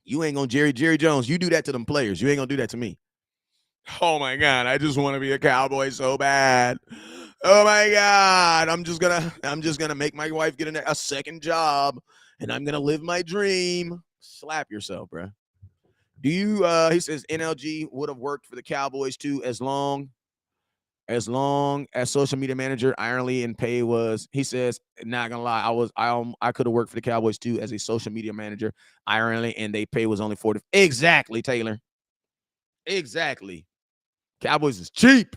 You ain't gonna Jerry Jones. You do that to them players. You ain't gonna do that to me. Oh my God, I just want to be a Cowboy so bad. Oh my God, I'm just gonna make my wife get a second job, and I'm gonna live my dream. Slap yourself, bro. Do you? He says NLG would have worked for the Cowboys too, as long as social media manager ironly and pay was. He says, not gonna lie, I could have worked for the Cowboys too as a social media manager ironly, and they pay was only 40. Exactly, Taylor. Exactly. Cowboys is cheap.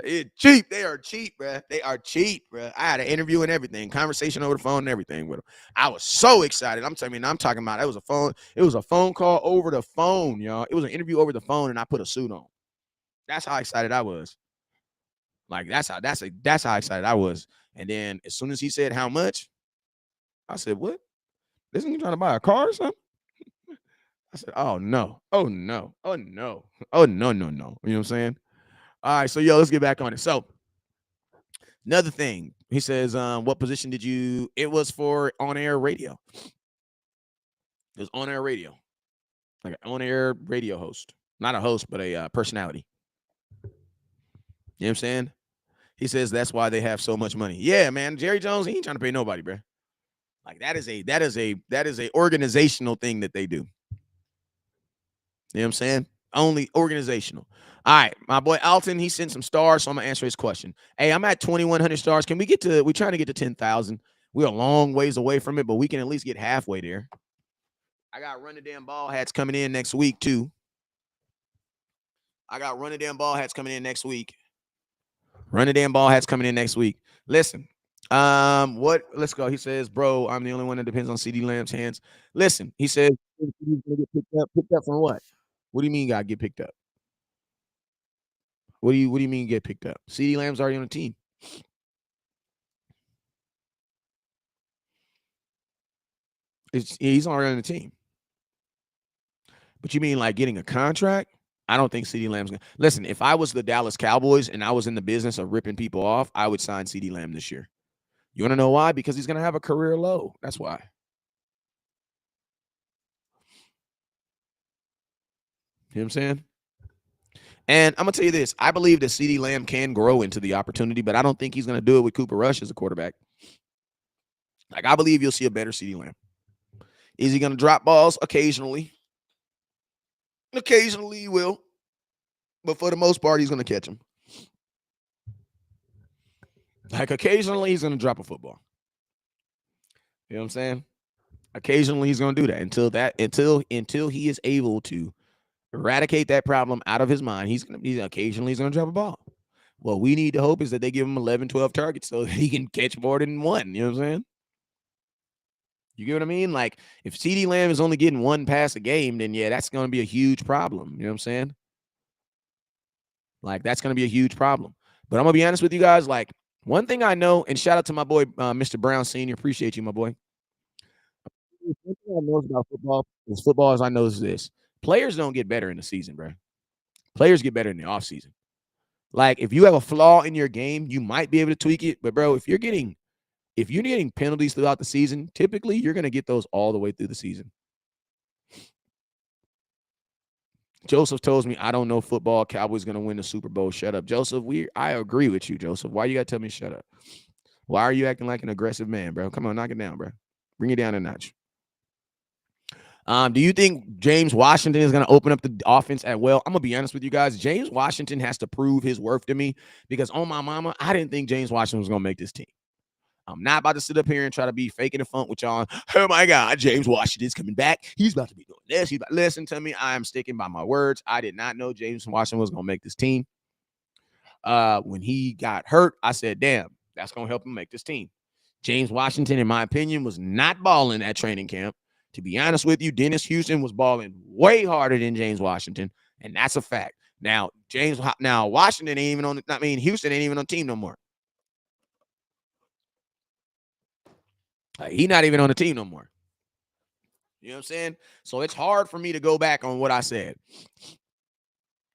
It's cheap. They are cheap, bro. They are cheap, bro. I had an interview and everything, conversation over the phone and everything with them. I was so excited. I'm talking about it was a phone. It was a phone call over the phone, y'all. It was an interview over the phone, and I put a suit on. That's how excited I was. Like, that's how excited I was. And then as soon as he said how much, I said, "What? This nigga trying to buy a car or something?" I said, "Oh no, oh no, oh no, oh no, no, no." You know what I'm saying? All right, so let's get back on it. So another thing, he says, what position did you? It was for on-air radio. It was on-air radio, like an on-air radio host, not a host, but a personality. You know what I'm saying? He says that's why they have so much money. Yeah, man, Jerry Jones, he ain't trying to pay nobody, bro. Like, that is a organizational thing that they do. You know what I'm saying? Only organizational. All right, my boy Alton, he sent some stars, so I'm gonna answer his question. Hey, I'm at 2,100 stars. Can we we're trying to get to 10,000. We're a long ways away from it, but we can at least get halfway there. I got Run the Damn Ball hats coming in next week, too. Listen, let's go. He says, bro, I'm the only one that depends on CD Lamb's hands. Listen, he says he's gonna get picked up from what? What do you mean gotta get picked up? What do you mean get picked up? CD Lamb's already on the team. He's already on the team. But you mean like getting a contract? I don't think CD Lamb's gonna listen. If I was the Dallas Cowboys and I was in the business of ripping people off, I would sign CD Lamb this year. You want to know why? Because he's gonna have a career low. That's why. You know what I'm saying? And I'm gonna tell you this: I believe that CD Lamb can grow into the opportunity, but I don't think he's gonna do it with Cooper Rush as a quarterback. Like, I believe you'll see a better CD Lamb. Is he gonna drop balls occasionally? Occasionally he will, but for the most part, he's gonna catch them. Like, occasionally he's gonna drop a football. You know what I'm saying? Occasionally he's gonna do that until he is able to eradicate that problem out of his mind. He's occasionally gonna drop a ball. What we need to hope is that they give him 11, 12 targets so that he can catch more than one. You know what I'm saying? You get what I mean? Like, if CD Lamb is only getting one pass a game, then yeah, that's going to be a huge problem. You know what I'm saying? Like, that's going to be a huge problem. But I'm going to be honest with you guys. Like, one thing I know, and shout out to my boy, Mr. Brown Sr. Appreciate you, my boy. One thing I know about football is I know is this. Players don't get better in the season, bro. Players get better in the offseason. Like, if you have a flaw in your game, you might be able to tweak it. But, bro, if you're getting if you're getting penalties throughout the season, typically you're going to get those all the way through the season. Joseph tells me I don't know football. Cowboys going to win the Super Bowl. Shut up, Joseph. I agree with you, Joseph. Why you got to tell me shut up? Why are you acting like an aggressive man, bro? Come on, knock it down, bro. Bring it down a notch. Do you think James Washington is going to open up the offense at well? I'm going to be honest with you guys. James Washington has to prove his worth to me because on my mama, I didn't think James Washington was going to make this team. I'm not about to sit up here and try to be faking the funk with y'all. Oh, my God, James Washington's coming back. He's about to be doing this. Listen to me. I am sticking by my words. I did not know James Washington was going to make this team. When he got hurt, I said, damn, that's going to help him make this team. James Washington, in my opinion, was not balling at training camp. To be honest with you, Dennis Houston was balling way harder than James Washington, and that's a fact. Now, Washington ain't even on. Houston ain't even on the team no more. He's not even on the team no more. You know what I'm saying? So it's hard for me to go back on what I said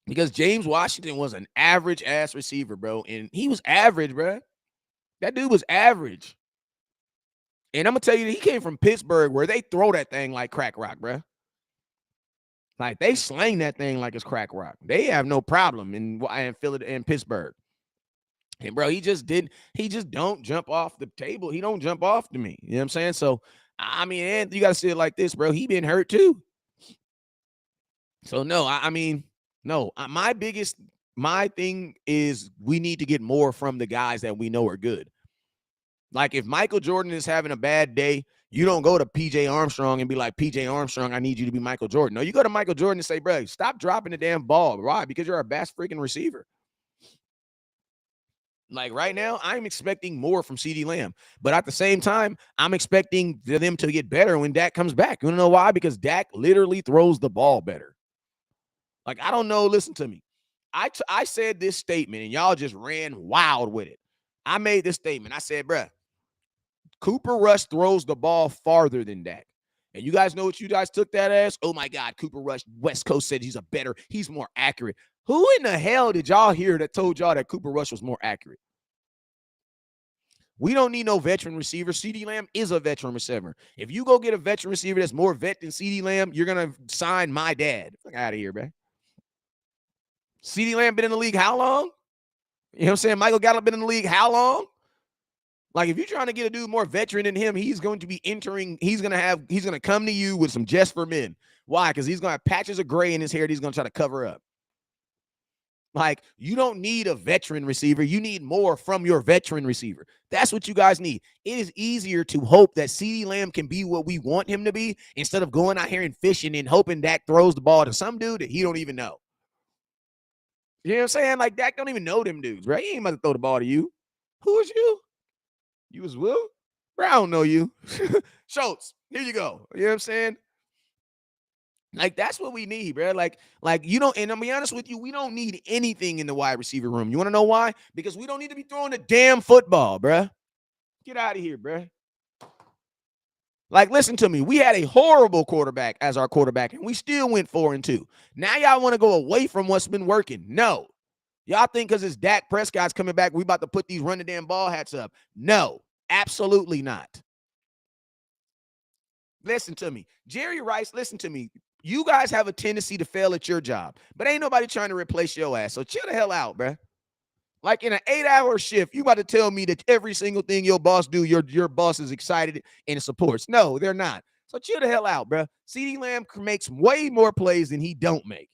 because James Washington was an average ass receiver, bro, and he was average, bro. That dude was average. And I'm going to tell you, he came from Pittsburgh where they throw that thing like crack rock, bro. Like, they slang that thing like it's crack rock. They have no problem in Pittsburgh. And, bro, he just don't jump off the table. He don't jump off to me. You know what I'm saying? So, I mean, and you got to see it like this, bro. He been hurt too. So, no, my thing is we need to get more from the guys that we know are good. Like, if Michael Jordan is having a bad day, you don't go to P.J. Armstrong and be like, P.J. Armstrong, I need you to be Michael Jordan. No, you go to Michael Jordan and say, bro, stop dropping the damn ball. Why? Because you're a best freaking receiver. Like, right now, I'm expecting more from CeeDee Lamb. But at the same time, I'm expecting them to get better when Dak comes back. You want to know why? Because Dak literally throws the ball better. Like, I don't know. Listen to me. I said this statement, and y'all just ran wild with it. I made this statement. I said, bro, Cooper Rush throws the ball farther than Dak. And you guys know what you guys took that as? Oh, my God, Cooper Rush, West Coast said he's more accurate. Who in the hell did y'all hear that told y'all that Cooper Rush was more accurate? We don't need no veteran receiver. CeeDee Lamb is a veteran receiver. If you go get a veteran receiver that's more vet than CeeDee Lamb, you're going to sign my dad. Fuck out of here, man. CeeDee Lamb been in the league how long? You know what I'm saying? Michael Gallup been in the league how long? Like, if you're trying to get a dude more veteran than him, he's going to be entering. He's going to come to you with some Just for Men. Why? Because he's going to have patches of gray in his hair that he's going to try to cover up. Like, you don't need a veteran receiver. You need more from your veteran receiver. That's what you guys need. It is easier to hope that CeeDee Lamb can be what we want him to be instead of going out here and fishing and hoping Dak throws the ball to some dude that he don't even know. You know what I'm saying? Like, Dak don't even know them dudes, right? He ain't about to throw the ball to you. Who is you? You was Will? Bro, I don't know you. Schultz, here you go. You know what I'm saying? Like, that's what we need, bro. Like you don't, and I'll be honest with you, we don't need anything in the wide receiver room. You want to know why? Because we don't need to be throwing the damn football, bro. Get out of here, bro. Like, listen to me. We had a horrible quarterback as our quarterback, and we still went 4-2. Now y'all want to go away from what's been working. No. Y'all think because it's Dak Prescott's coming back, we about to put these run the damn ball hats up. No, absolutely not. Listen to me. Jerry Rice, listen to me. You guys have a tendency to fail at your job, but ain't nobody trying to replace your ass. So chill the hell out, bruh. Like, in an 8-hour shift, you about to tell me that every single thing your boss do, your boss is excited and supports. No, they're not. So chill the hell out, bruh. CeeDee Lamb makes way more plays than he don't make.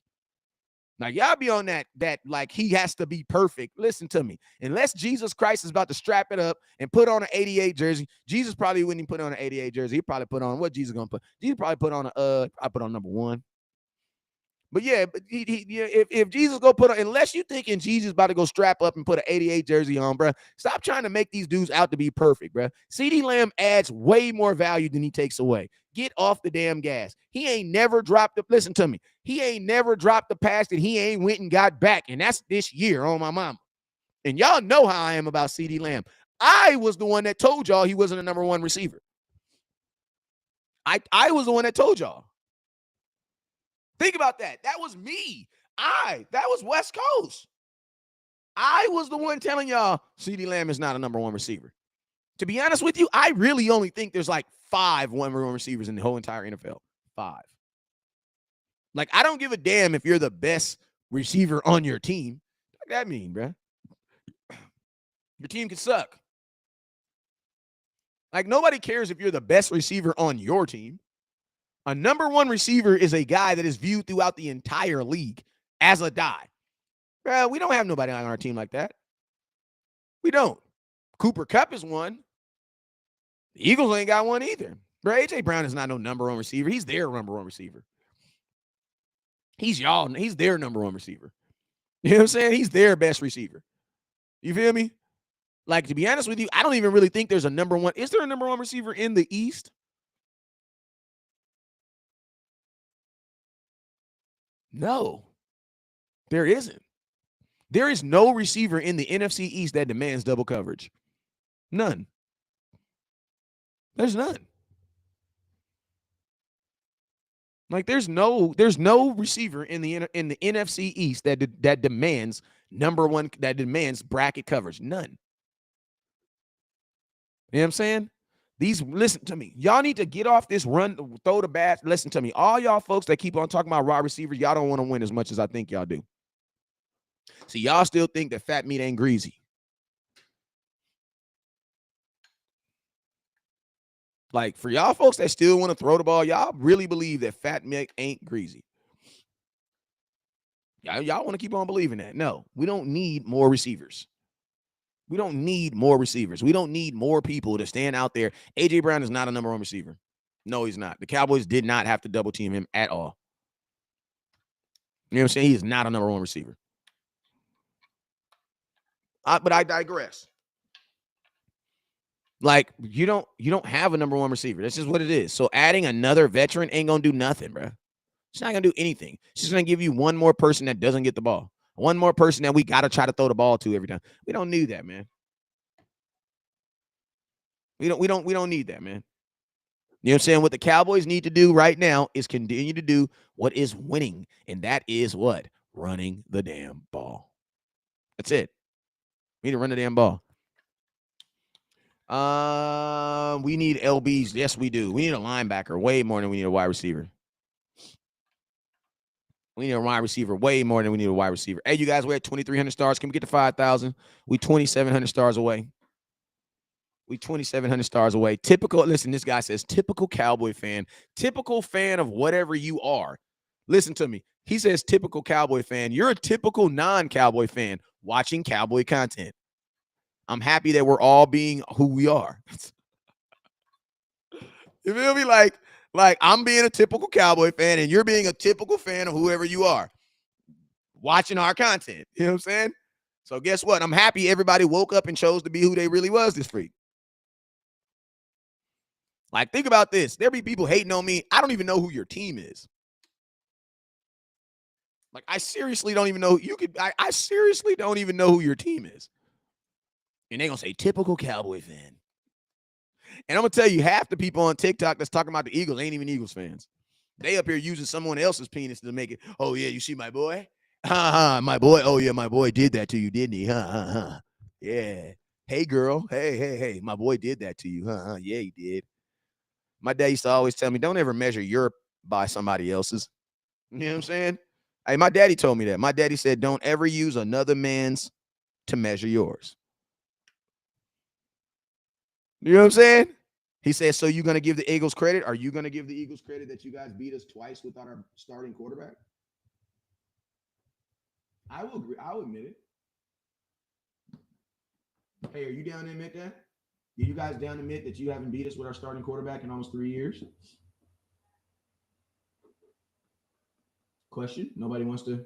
Now, y'all be on that like he has to be perfect. Listen to me. Unless Jesus Christ is about to strap it up and put on an 88 jersey, Jesus probably wouldn't even put on an 88 jersey. He'd probably put on, what Jesus going to put? Jesus probably put on I put on number 1. But yeah, if Jesus go put on, unless you thinking Jesus about to go strap up and put an 88 jersey on, bro, stop trying to make these dudes out to be perfect, bro. CeeDee Lamb adds way more value than he takes away. Get off the damn gas. He ain't never dropped listen to me. He ain't never dropped the pass that he ain't went and got back. And that's this year on my mama. And y'all know how I am about CeeDee Lamb. I was the one that told y'all he wasn't a number 1 receiver. I was the one that told y'all. Think about that. That was me. That was West Coast. I was the one telling y'all CeeDee Lamb is not a number 1 receiver. To be honest with you, I really only think there's like 5 number one receivers in the whole entire NFL. 5. Like, I don't give a damn if you're the best receiver on your team. What does that mean, bro? Your team can suck. Like, nobody cares if you're the best receiver on your team. A number one receiver is a guy that is viewed throughout the entire league as a die. Bro, we don't have nobody on our team like that. We don't. Cooper Kupp is one. The Eagles ain't got one either. Bro, A.J. Brown is not no number one receiver. He's their number one receiver. He's their number one receiver. You know what I'm saying? He's their best receiver. You feel me? Like, to be honest with you, I don't even really think there's a number one. Is there a number one receiver in the East? No, there isn't. There is no receiver in the NFC East that demands double coverage. None. There's none. Like, there's no receiver in the NFC East that demands number one, that demands bracket coverage. None. You know what I'm saying? Listen to me. Y'all need to get off this run, throw the bat. Listen to me. All y'all folks that keep on talking about wide receivers, y'all don't want to win as much as I think y'all do. See, y'all still think that fat meat ain't greasy. Like, for y'all folks that still want to throw the ball, y'all really believe that fat meat ain't greasy. Y'all want to keep on believing that. No, we don't need more receivers. We don't need more receivers. We don't need more people to stand out there. A.J. Brown is not a number one receiver. No, he's not. The Cowboys did not have to double team him at all. You know what I'm saying? He is not a number one receiver. But I digress. Like, you don't have a number one receiver. That's just what it is. So adding another veteran ain't going to do nothing, bro. It's not going to do anything. It's just going to give you one more person that doesn't get the ball. One more person that we got to try to throw the ball to every time. We don't need that, man. We don't need that, man. You know what I'm saying? What the Cowboys need to do right now is continue to do what is winning. And that is what? Running the damn ball. That's it. We need to run the damn ball. We need LBs. Yes, we do. We need a linebacker way more than we need a wide receiver. We need a wide receiver way more than we need a wide receiver. Hey, you guys, we're at 2,300 stars. Can we get to 5,000? We 2,700 stars away. We 2,700 stars away. Listen, this guy says, typical Cowboy fan. Typical fan of whatever you are. Listen to me. He says, typical Cowboy fan. You're a typical non-Cowboy fan watching Cowboy content. I'm happy that we're all being who we are. You feel me? Like I'm being a typical Cowboy fan and you're being a typical fan of whoever you are watching our content. You know what I'm saying? So guess what? I'm happy everybody woke up and chose to be who they really was this week. Like, think about this. There be people hating on me. I don't even know who your team is. Like, I seriously don't even know. I seriously don't even know who your team is. And they're going to say, typical Cowboy fan. And I'm going to tell you, half the people on TikTok that's talking about the Eagles ain't even Eagles fans. They up here using someone else's penis to make it, oh, yeah, you see my boy? My boy. Oh, yeah, my boy did that to you, didn't he? Yeah. Hey, girl. Hey. My boy did that to you. Yeah, he did. My dad used to always tell me, don't ever measure your by somebody else's. You know what I'm saying? Hey, my daddy told me that. My daddy said, don't ever use another man's to measure yours. You know what I'm saying? He says, so you're going to give the Eagles credit? Are you going to give the Eagles credit that you guys beat us twice without our starting quarterback? I will agree. I'll admit it. Hey, are you down to admit that? Are you guys down to admit that you haven't beat us with our starting quarterback in almost 3 years? Question? Nobody wants to?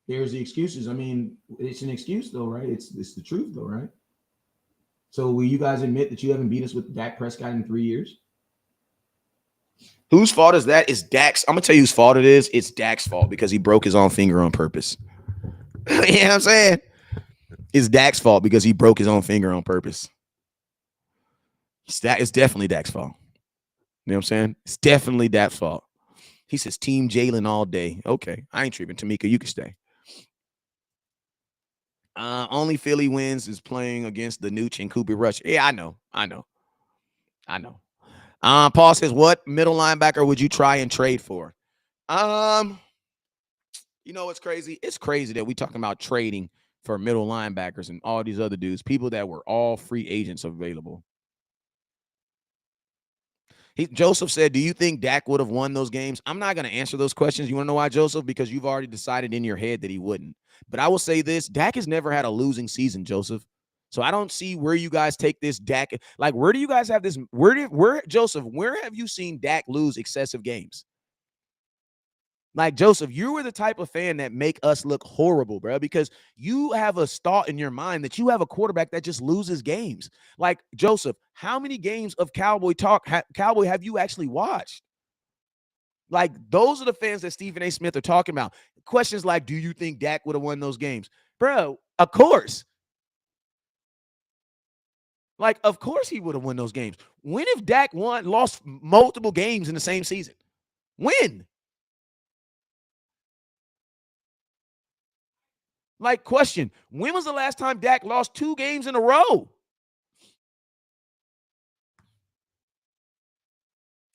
Here's the excuses. I mean, it's an excuse though, right? It's the truth though, right? So will you guys admit that you haven't beat us with Dak Prescott in 3 years? Whose fault is that? It's Dak's. I'm going to tell you whose fault it is. It's Dak's fault because he broke his own finger on purpose. You know what I'm saying? It's Dak's fault because he broke his own finger on purpose. It's definitely Dak's fault. You know what I'm saying? It's definitely Dak's fault. He says, Team Jalen all day. Okay, I ain't tripping. Tamika, you can stay. Only Philly wins is playing against the Nooch and Cooper Rush. Yeah, I know. Paul says, what middle linebacker would you try and trade for? You know what's crazy? It's crazy that we talking about trading for middle linebackers and all these other dudes, people that were all free agents available. Joseph said, do you think Dak would have won those games? I'm not going to answer those questions. You want to know why, Joseph? Because you've already decided in your head that he wouldn't. But I will say this, Dak has never had a losing season, Joseph. So I don't see where you guys take this Dak. Like, where do you guys have this? Joseph, where have you seen Dak lose excessive games? Like, Joseph, you were the type of fan that make us look horrible, bro, because you have a thought in your mind that you have a quarterback that just loses games. Like, Joseph, how many games of Cowboy have you actually watched? Like, those are the fans that Stephen A. Smith are talking about. Questions like, do you think Dak would have won those games? Bro, of course. Like, of course he would have won those games. When if Dak lost multiple games in the same season? When? Like, question, when was the last time Dak lost 2 games in a row?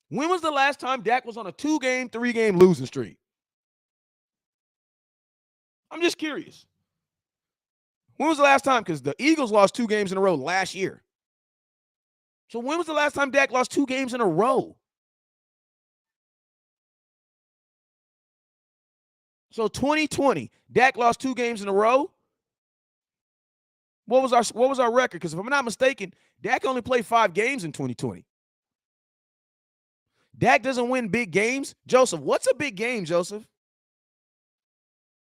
When was the last time Dak was on a 2-game, 3-game losing streak? I'm just curious. When was the last time? Because the Eagles lost 2 games in a row last year. So when was the last time Dak lost 2 games in a row? So 2020, Dak lost 2 games in a row. What was our record? Because if I'm not mistaken, Dak only played 5 games in 2020. Dak doesn't win big games. Joseph, what's a big game, Joseph?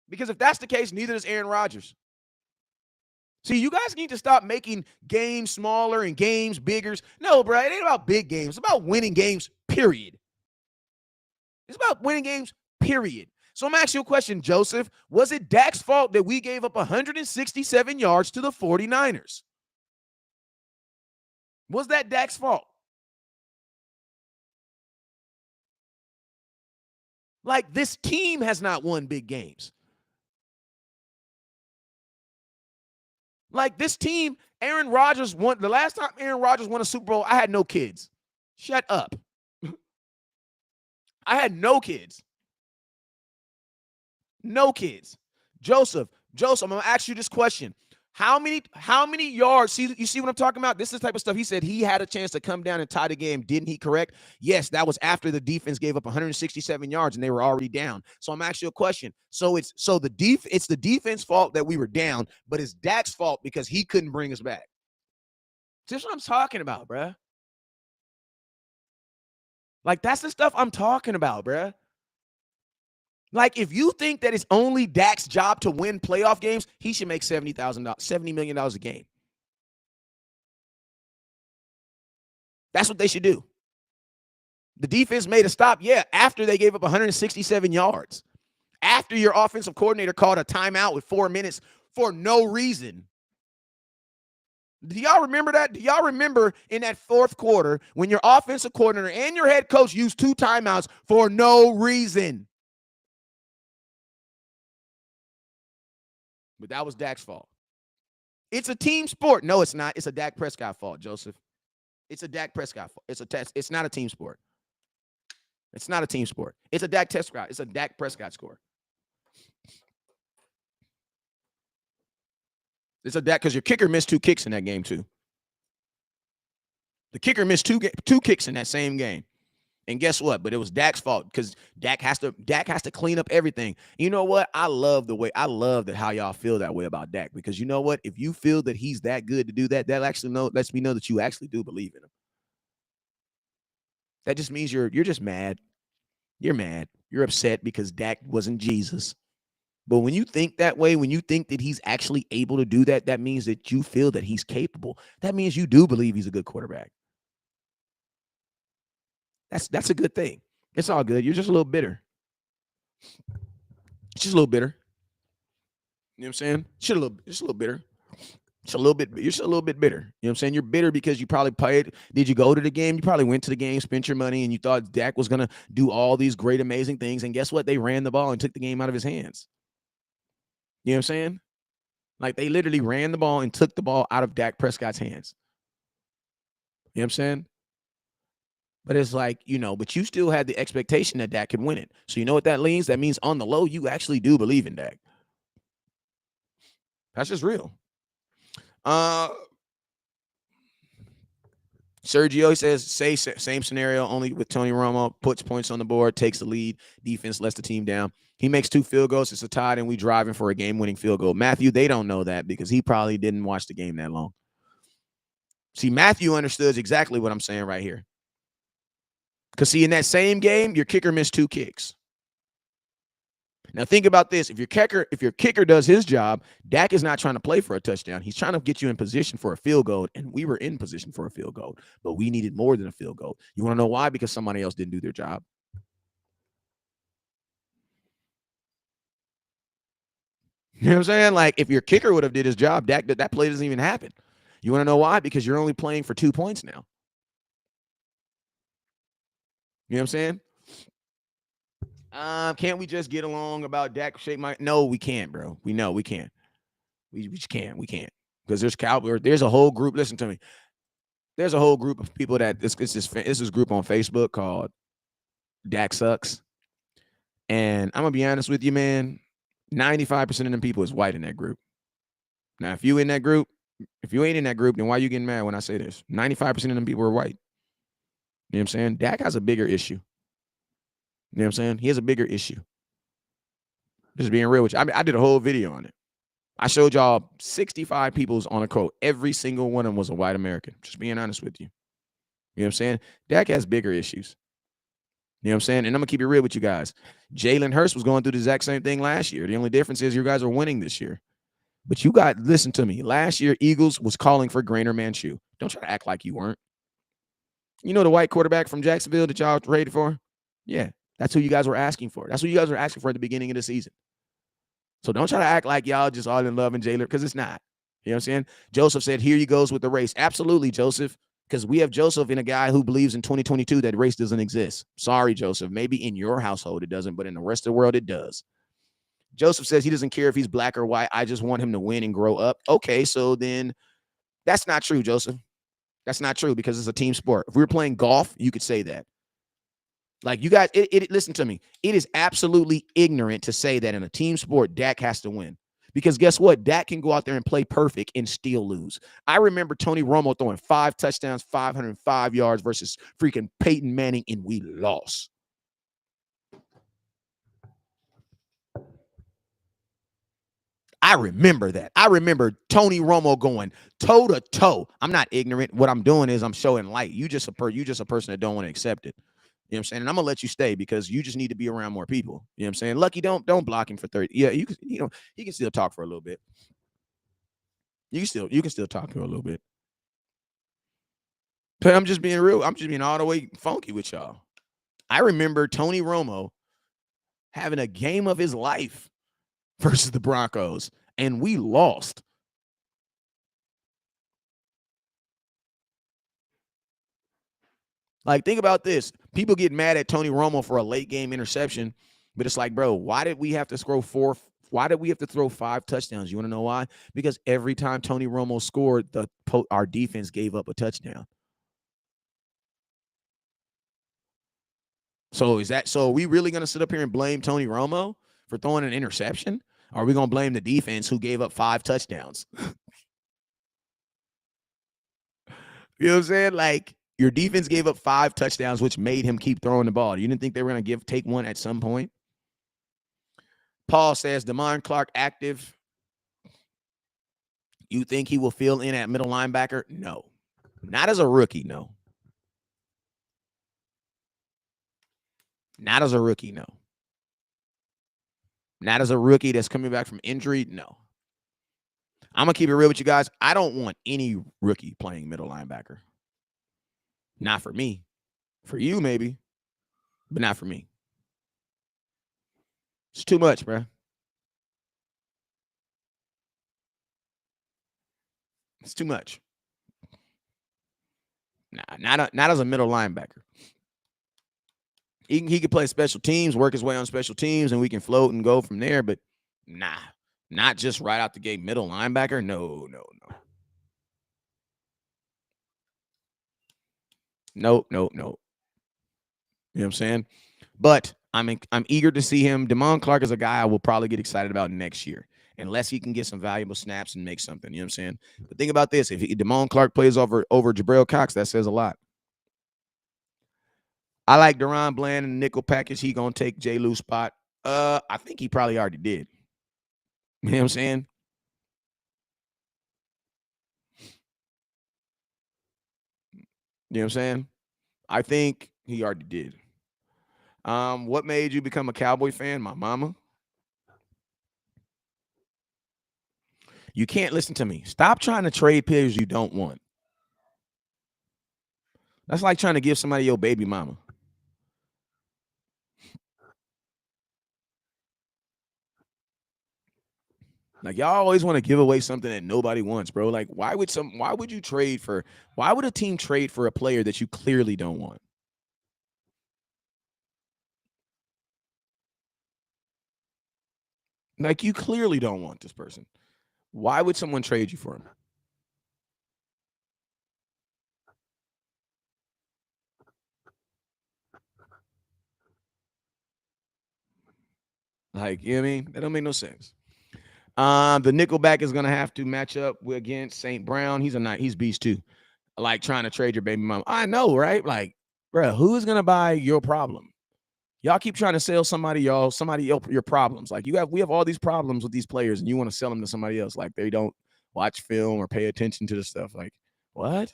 Because if that's the case, neither does Aaron Rodgers. See, you guys need to stop making games smaller and games bigger. No, bro, it ain't about big games. It's about winning games, period. It's about winning games, period. So I'm asking you a question, Joseph. Was it Dak's fault that we gave up 167 yards to the 49ers? Was that Dak's fault? Like, this team has not won big games. Like, this team, Aaron Rodgers won. The last time Aaron Rodgers won a Super Bowl, I had no kids. Shut up. I had no kids. No kids. Joseph, I'm going to ask you this question. How many yards? You see what I'm talking about? This is the type of stuff. He said he had a chance to come down and tie the game. Didn't he? Correct? Yes, that was after the defense gave up 167 yards and they were already down. So I'm asking you a question. It's the defense fault that we were down, but it's Dak's fault because he couldn't bring us back. That's what I'm talking about, bruh. Like, that's the stuff I'm talking about, bruh. Like, if you think that it's only Dak's job to win playoff games, he should make $70 million a game. That's what they should do. The defense made a stop, after they gave up 167 yards. After your offensive coordinator called a timeout with 4 minutes for no reason. Do y'all remember that? Do y'all remember in that fourth quarter when your offensive coordinator and your head coach used 2 timeouts for no reason? But that was Dak's fault. It's a team sport. No, it's not. It's a Dak Prescott fault, Joseph. It's a Dak Prescott fault. It's a test. It's not a team sport. It's not a team sport. It's a Dak Prescott. It's a Dak Prescott score. It's a Dak because your kicker missed 2 kicks in that game too. The kicker missed 2 kicks in that same game. And guess what? But it was Dak's fault because Dak has to clean up everything. You know what? I love that how y'all feel that way about Dak, because you know what? If you feel that he's that good to do that, that actually lets me know that you actually do believe in him. That just means you're just mad. You're mad. You're upset because Dak wasn't Jesus. But when you think that way, when you think that he's actually able to do that, that means that you feel that he's capable. That means you do believe he's a good quarterback. That's a good thing. It's all good. You're just a little bitter. Just a little bitter. You know what I'm saying? Just a little bitter. Just a little bit. You're just a little bit bitter. You know what I'm saying? You're bitter because you probably paid. Did you go to the game? You probably went to the game, spent your money, and you thought Dak was going to do all these great, amazing things. And guess what? They ran the ball and took the game out of his hands. You know what I'm saying? Like, they literally ran the ball and took the ball out of Dak Prescott's hands. You know what I'm saying? But it's like, but you still had the expectation that Dak could win it. So you know what that means? That means on the low, you actually do believe in Dak. That's just real. Sergio says, same scenario, only with Tony Romo, puts points on the board, takes the lead, defense lets the team down. He makes 2 field goals, it's a tie, and we driving for a game-winning field goal. Matthew, they don't know that because he probably didn't watch the game that long. See, Matthew understood exactly what I'm saying right here. Because, see, in that same game, your kicker missed 2 kicks. Now, think about this. If your kicker does his job, Dak is not trying to play for a touchdown. He's trying to get you in position for a field goal, and we were in position for a field goal, but we needed more than a field goal. You want to know why? Because somebody else didn't do their job. You know what I'm saying? Like, if your kicker would have did his job, Dak, that play doesn't even happen. You want to know why? Because you're only playing for 2 points now. You know what I'm saying? Can't we just get along about Dak shape my? No, we can't, bro. We know we can't. We just can't. We can't. Because there's a whole group. Listen to me. There's a whole group of people that it's this group on Facebook called Dak Sucks. And I'm gonna be honest with you, man. 95% of them people is white in that group. Now, if you in that group, if you ain't in that group, then why are you getting mad when I say this? 95% of them people are white. You know what I'm saying? Dak has a bigger issue. You know what I'm saying? He has a bigger issue. Just being real with you. I did a whole video on it. I showed y'all 65 people's on a quote. Every single one of them was a white American. Just being honest with you. You know what I'm saying? Dak has bigger issues. You know what I'm saying? And I'm going to keep it real with you guys. Jalen Hurts was going through the exact same thing last year. The only difference is you guys are winning this year. But listen to me. Last year, Eagles was calling for Grainer Minshew. Don't try to act like you weren't. You know the white quarterback from Jacksonville that y'all traded for? Yeah, that's who you guys were asking for. That's who you guys were asking for at the beginning of the season. So don't try to act like y'all just all in love and Jalen, because it's not. You know what I'm saying? Joseph said, here he goes with the race. Absolutely, Joseph, because we have Joseph in a guy who believes in 2022 that race doesn't exist. Sorry, Joseph. Maybe in your household it doesn't, but in the rest of the world it does. Joseph says he doesn't care if he's black or white. I just want him to win and grow up. Okay, so then that's not true, Joseph. That's not true because it's a team sport. If we were playing golf, you could say that. Like, you guys, listen to me. It is absolutely ignorant to say that in a team sport, Dak has to win. Because guess what? Dak can go out there and play perfect and still lose. I remember Tony Romo throwing 5 touchdowns, 505 yards versus freaking Peyton Manning, and we lost. I remember that. I remember Tony Romo going toe to toe. I'm not ignorant. What I'm doing is I'm showing light. You just a person that don't want to accept it. You know what I'm saying? And I'm gonna let you stay because you just need to be around more people. You know what I'm saying? Lucky, don't block him for 30. Yeah, he can still talk for a little bit. You can still talk to him a little bit. But I'm just being real. I'm just being all the way funky with y'all. I remember Tony Romo having a game of his life versus the Broncos, and we lost. Like, think about this. People get mad at Tony Romo for a late game interception, but it's like, bro, why did we have to why did we have to throw 5 touchdowns? You want to know why? Because every time Tony Romo scored, our defense gave up a touchdown. So are we really going to sit up here and blame Tony Romo for throwing an interception? Or are we going to blame the defense who gave up 5 touchdowns? You know what I'm saying? Like, your defense gave up 5 touchdowns, which made him keep throwing the ball. You didn't think they were going to take one at some point? Paul says, Damon Clark active. You think he will fill in at middle linebacker? No. Not as a rookie, no. Not as a rookie, no. Not as a rookie that's coming back from injury, no. I'm going to keep it real with you guys. I don't want any rookie playing middle linebacker. Not for me. For you, maybe. But not for me. It's too much, bro. It's too much. Nah, not as a middle linebacker. He could play special teams, work his way on special teams, and we can float and go from there. But nah, Not just right out the gate middle linebacker. No. Nope. You know what I'm saying? But I'm eager to see him. Damon Clark is a guy I will probably get excited about next year, unless he can get some valuable snaps and make something. You know what I'm saying? But think about this: if Damon Clark plays over Jabril Cox, that says a lot. I like Deron Bland in the nickel package. He gonna take J. Lou's spot. I think he probably already did. You know what I'm saying? You know what I'm saying? I think he already did. What made you become a Cowboy fan? My mama. You can't listen to me. Stop trying to trade players you don't want. That's like trying to give somebody your baby mama. Like y'all always want to give away something that nobody wants, bro. Like why would a team trade for a player that you clearly don't want? Like you clearly don't want this person. Why would someone trade you for him? Like, you know what I mean? That don't make no sense. The nickelback is gonna have to match up against St. Brown. He's beast too. Like trying to trade your baby mom. I know, right? Like, bro, who's gonna buy your problem? Y'all keep trying to sell somebody else your problems. Like we have all these problems with these players, and you want to sell them to somebody else. Like they don't watch film or pay attention to the stuff. Like, what?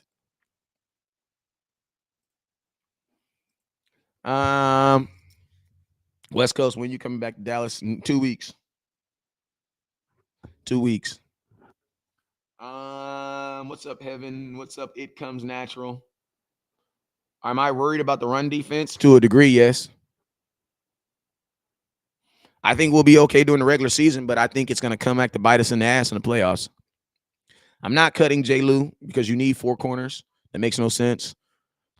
Um, West Coast, when you coming back to Dallas in 2 weeks? 2 weeks. What's up, Heaven? What's up? It comes natural. Am I worried about the run defense? To a degree, yes. I think we'll be okay during the regular season, but I think it's going to come back to bite us in the ass in the playoffs. I'm not cutting J. Lou because you need four corners. That makes no sense.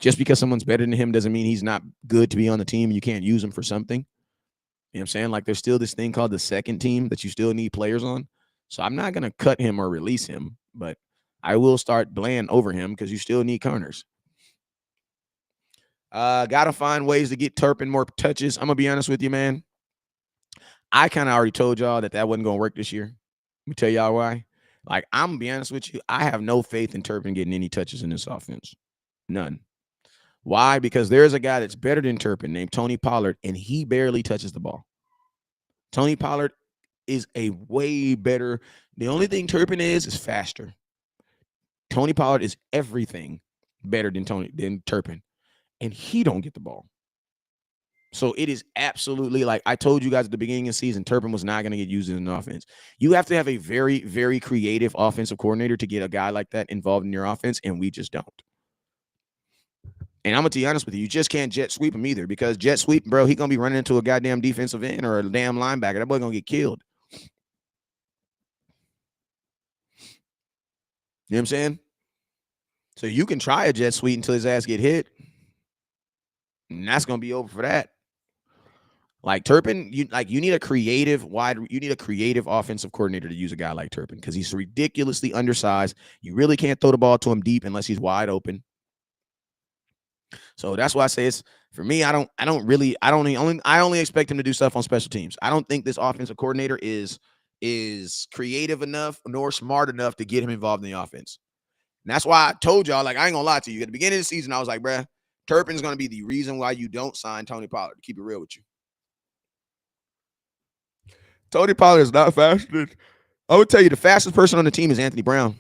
Just because someone's better than him doesn't mean he's not good to be on the team and you can't use him for something. You know what I'm saying? Like there's still this thing called the second team that you still need players on. So I'm not going to cut him or release him, but I will start Bland over him because you still need corners. Gotta find ways to get Turpin more touches. I'm gonna be honest with you, man. I kind of already told y'all that wasn't gonna work this year. Let me tell y'all why. Like, I'm gonna be honest with you. I have no faith in Turpin getting any touches in this offense. None. Why? Because there's a guy that's better than Turpin named Tony Pollard, and he barely touches the ball. Tony Pollard is a way better. The only thing Turpin is faster. Tony Pollard is everything better than Turpin, and he don't get the ball. So it is absolutely like I told you guys at the beginning of the season, Turpin was not going to get used in an offense. You have to have a very, very creative offensive coordinator to get a guy like that involved in your offense, and we just don't. And I'm going to be honest with you, you just can't jet sweep him either because jet sweep, bro, he going to be running into a goddamn defensive end or a damn linebacker. That boy going to get killed. You know what I'm saying? So you can try a jet sweep until his ass get hit, and that's going to be over for that. Like Turpin, you need a creative offensive coordinator to use a guy like Turpin because he's ridiculously undersized. You really can't throw the ball to him deep unless he's wide open. So that's why I say it's for me. I only expect him to do stuff on special teams. I don't think this offensive coordinator is creative enough nor smart enough to get him involved in the offense. And that's why I told y'all, like, I ain't gonna lie to you. At the beginning of the season, I was like, bruh, Turpin's gonna be the reason why you don't sign Tony Pollard. To keep it real with you. Tony Pollard is not faster. I would tell you the fastest person on the team is Anthony Brown.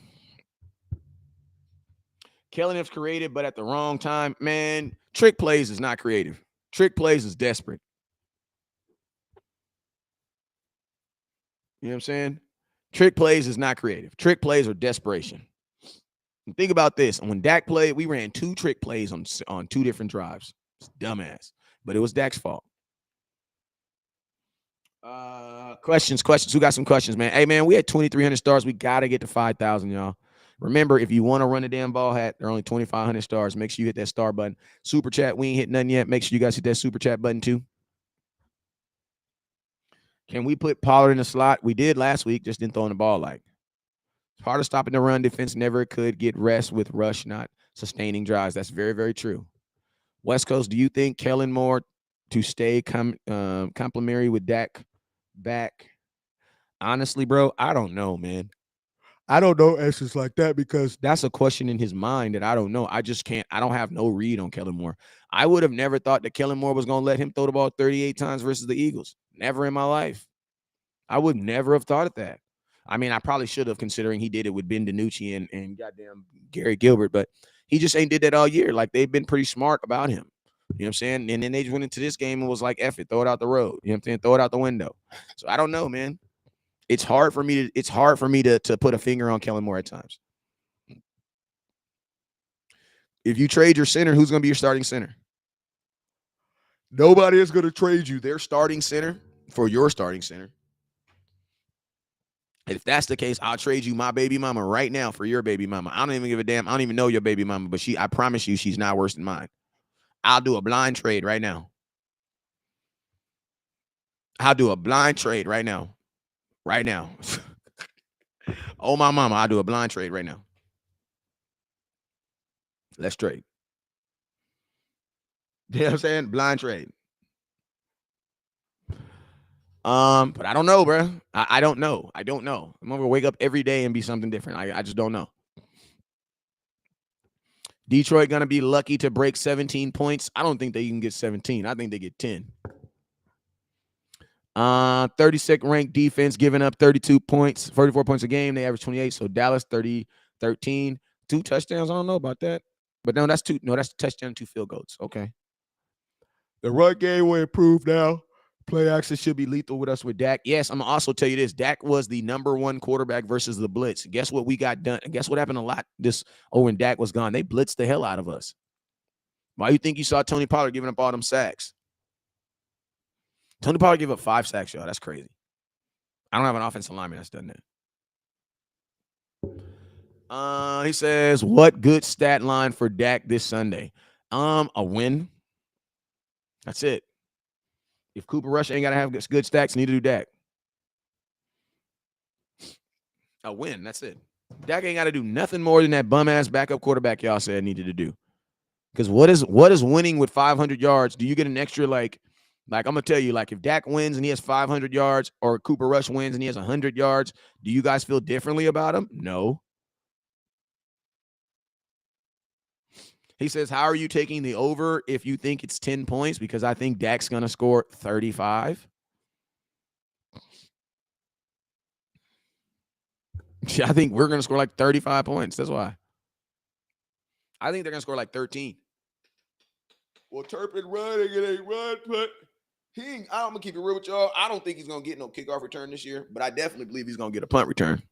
Kelleniff's creative, but at the wrong time. Man, trick plays is not creative. Trick plays is desperate. You know what I'm saying? Trick plays is not creative. Trick plays are desperation. And think about this. When Dak played, we ran 2 trick plays on 2 different drives. It's dumbass. But it was Dak's fault. Questions. Who got some questions, man? Hey, man, we had 2,300 stars. We got to get to 5,000, y'all. Remember, if you want to run a damn ball hat, they're only 2,500 stars. Make sure you hit that star button. Super chat. We ain't hit nothing yet. Make sure you guys hit that super chat button too. Can we put Pollard in the slot? We did last week, just didn't throw in the ball like. It's hard to stop in the run. Defense never could get rest with rush, not sustaining drives. That's very, very true. West Coast, do you think Kellen Moore to stay complimentary with Dak back? Honestly, bro, I don't know, man. I don't know answers like that because that's a question in his mind that I don't know. I just can't. I don't have no read on Kellen Moore. I would have never thought that Kellen Moore was going to let him throw the ball 38 times versus the Eagles. Never in my life. I would never have thought of that. I mean, I probably should have, considering he did it with Ben DiNucci and goddamn Gary Gilbert, but he just ain't did that all year. Like, they've been pretty smart about him. You know what I'm saying? And then they just went into this game and was like, F it, throw it out the road. You know what I'm saying? Throw it out the window. So I don't know, man. It's hard for me to put a finger on Kellen Moore at times. If you trade your center, who's going to be your starting center? Nobody is going to trade you their starting center for your starting center. If that's the case, I'll trade you my baby mama right now for your baby mama. I don't even give a damn. I don't even know your baby mama, but I promise you, she's not worse than mine. I'll do a blind trade right now. I'll do a blind trade right now. Right now. Oh, my mama, I'll do a blind trade right now. Let's trade. You know what I'm saying? Blind trade. But I don't know, bro. I don't know. I don't know. I'm gonna wake up every day and be something different. I just don't know. Detroit gonna be lucky to break 17 points. I don't think they can get 17. I think they get 10. 32nd ranked defense, giving up 32 points, 34 points a game. They average 28. So Dallas 13, 2 touchdowns. I don't know about that. But no, that's two. No, that's a touchdown, 2 field goals. Okay. The run game will improve now. Play action should be lethal with us with Dak. Yes, I'm going to also tell you this. Dak was the number 1 quarterback versus the blitz. Guess what we got done? Guess what happened a lot when Dak was gone? They blitzed the hell out of us. Why you think you saw Tony Pollard giving up all them sacks? Tony Pollard gave up 5 sacks, y'all. That's crazy. I don't have an offensive lineman that's done that. He says, what good stat line for Dak this Sunday? A win. That's it. If Cooper Rush ain't got to have good stats, neither do Dak. A win. That's it. Dak ain't got to do nothing more than that bum-ass backup quarterback y'all said needed to do. Because what is winning with 500 yards? Do you get an extra, like I'm going to tell you, like, if Dak wins and he has 500 yards or Cooper Rush wins and he has 100 yards, do you guys feel differently about him? No. He says, how are you taking the over if you think it's 10 points? Because I think Dak's going to score 35. I think we're going to score like 35 points. That's why. I think they're going to score like 13. Well, Turpin running, it ain't run, but I'm going to keep it real with y'all. I don't think he's going to get no kickoff return this year, but I definitely believe he's going to get a punt return.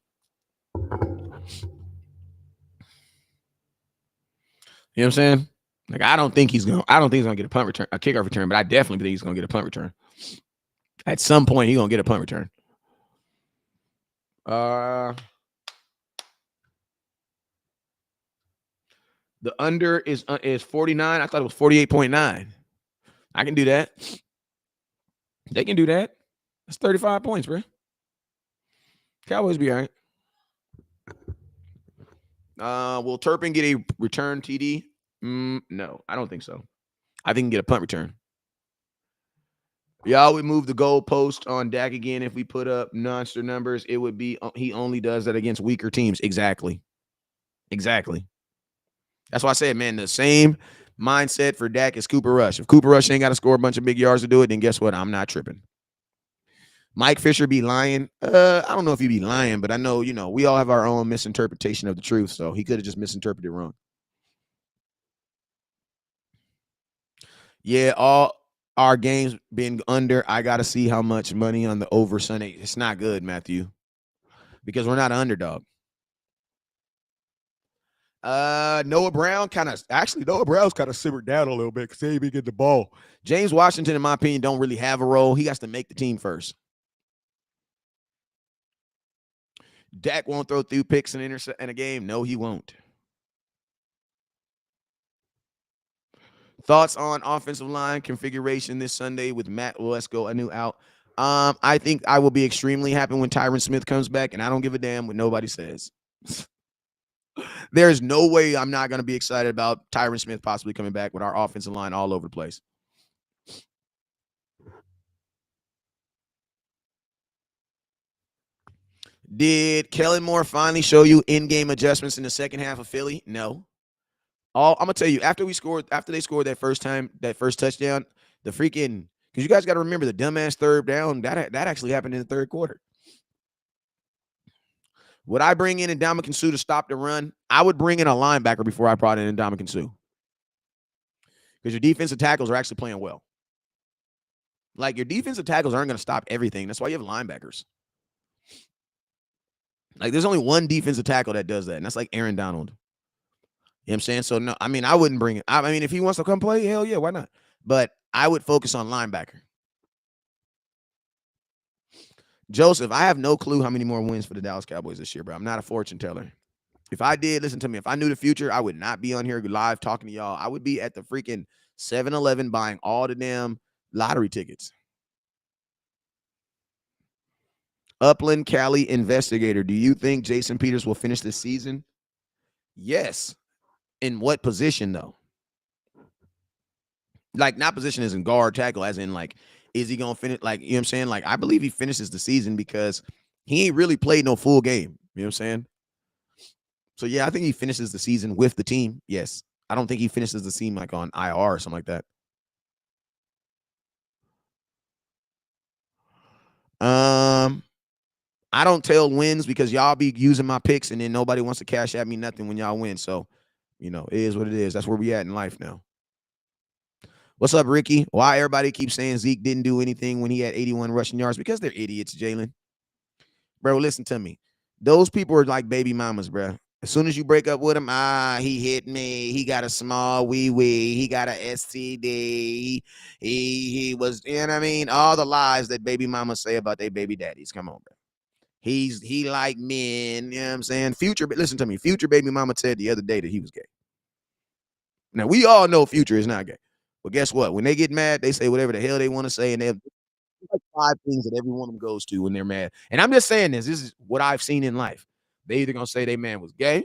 You know what I'm saying? Like, I don't think he's going to get a kickoff return, but I definitely think he's going to get a punt return. At some point, he's going to get a punt return. The under is 49. I thought it was 48.9. I can do that. They can do that. That's 35 points, bro. Cowboys be all right. Will Turpin get a return TD? No, I don't think so. I think he can get a punt return. Y'all would move the goalpost on Dak again if we put up monster numbers. It would be he only does that against weaker teams. Exactly. That's why I said, man, the same mindset for Dak as Cooper Rush. If Cooper Rush ain't got to score a bunch of big yards to do it, then guess what? I'm not tripping. Mike Fisher be lying. I don't know if he be lying, but I know, we all have our own misinterpretation of the truth, so he could have just misinterpreted wrong. Yeah, all our games been under. I got to see how much money on the over Sunday. It's not good, Matthew, because we're not an underdog. Noah Brown's kind of simmered down a little bit because he ain't been getting the ball. James Washington, in my opinion, don't really have a role. He has to make the team first. Dak won't throw 3 picks in a game. No, he won't. Thoughts on offensive line configuration this Sunday with Matt Wesco, a new out. I think I will be extremely happy when Tyron Smith comes back, and I don't give a damn what nobody says. There's no way I'm not going to be excited about Tyron Smith possibly coming back with our offensive line all over the place. Did Kellen Moore finally show you in-game adjustments in the second half of Philly? No. I'm gonna tell you, after they scored that first touchdown, the freaking, because you guys got to remember the dumbass third down that actually happened in the third quarter. Would I bring in Ndamukong Suh to stop the run? I would bring in a linebacker before I brought in Ndamukong Suh, because your defensive tackles are actually playing well. Like, your defensive tackles aren't going to stop everything. That's why you have linebackers. Like, there's only one defensive tackle that does that, and that's like Aaron Donald. You know what I'm saying? So, no, I mean, I wouldn't bring it. I mean, if he wants to come play, hell yeah, why not? But I would focus on linebacker. Joseph, I have no clue how many more wins for the Dallas Cowboys this year, bro. I'm not a fortune teller. If I did, listen to me, if I knew the future, I would not be on here live talking to y'all. I would be at the freaking 7-Eleven buying all the damn lottery tickets. Upland Cali investigator, do you think Jason Peters will finish this season? Yes. In what position, though? Like, not position as in guard, tackle, as in, like, is he going to finish? Like, you know what I'm saying? Like, I believe he finishes the season because he ain't really played no full game. You know what I'm saying? So, yeah, I think he finishes the season with the team. Yes. I don't think he finishes the season, like, on IR or something like that. I don't tell wins because y'all be using my picks and then nobody wants to cash at me nothing when y'all win. So, you know, it is what it is. That's where we at in life now. What's up, Ricky? Why everybody keeps saying Zeke didn't do anything when he had 81 rushing yards? Because they're idiots, Jalen. Bro, listen to me. Those people are like baby mamas, bro. As soon as you break up with him, he hit me. He got a small wee. He got a STD. He was, you know what I mean? All the lies that baby mamas say about their baby daddies. Come on, bro. He like men, you know what I'm saying? Future, but listen to me. Future baby mama said the other day that he was gay. Now, we all know Future is not gay. But guess what? When they get mad, they say whatever the hell they want to say, and they have like 5 things that every one of them goes to when they're mad. And I'm just saying this is what I've seen in life. They either gonna say they man was gay,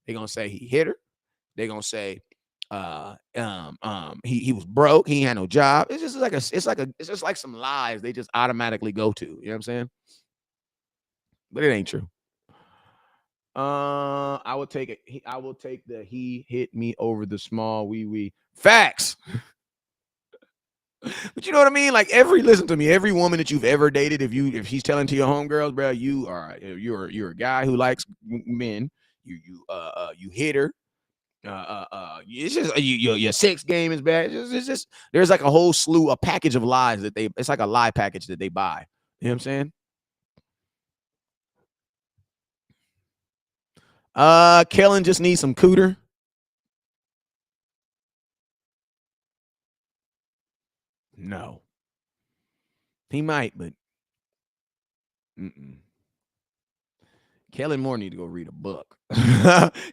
they're gonna say he hit her, they're gonna say he was broke, he had no job. It's just like some lies they just automatically go to. You know what I'm saying? But it ain't true. I will take it. I will take the he hit me over the small wee. Facts. But you know what I mean? Like, listen to me, every woman that you've ever dated, if she's telling to your homegirls, bro, you're a guy who likes men. You hit her. It's just your sex game is bad. It's just there's like a whole slew, a package of lies that it's like a lie package that they buy. You know what I'm saying? Kellen just needs some cooter. No. He might, but Kellen Moore need to go read a book.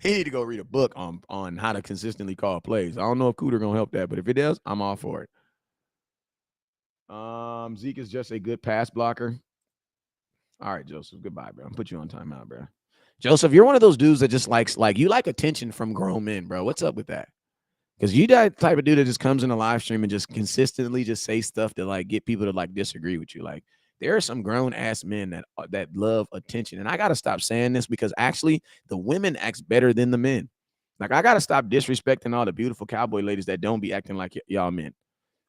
He need to go read a book on how to consistently call plays. I don't know if Cooter gonna help that, but if it does, I'm all for it. Zeke is just a good pass blocker. All right, Joseph. Goodbye, bro. I'm put you on timeout, bro. Joseph, you're one of those dudes that just you like attention from grown men, bro. What's up with that? Because you that type of dude that just comes in a live stream and just consistently just say stuff to like get people to like disagree with you. Like, there are some grown ass men that love attention, and I gotta stop saying this because actually the women act better than the men. Like, I gotta stop disrespecting all the beautiful cowboy ladies that don't be acting like y'all men.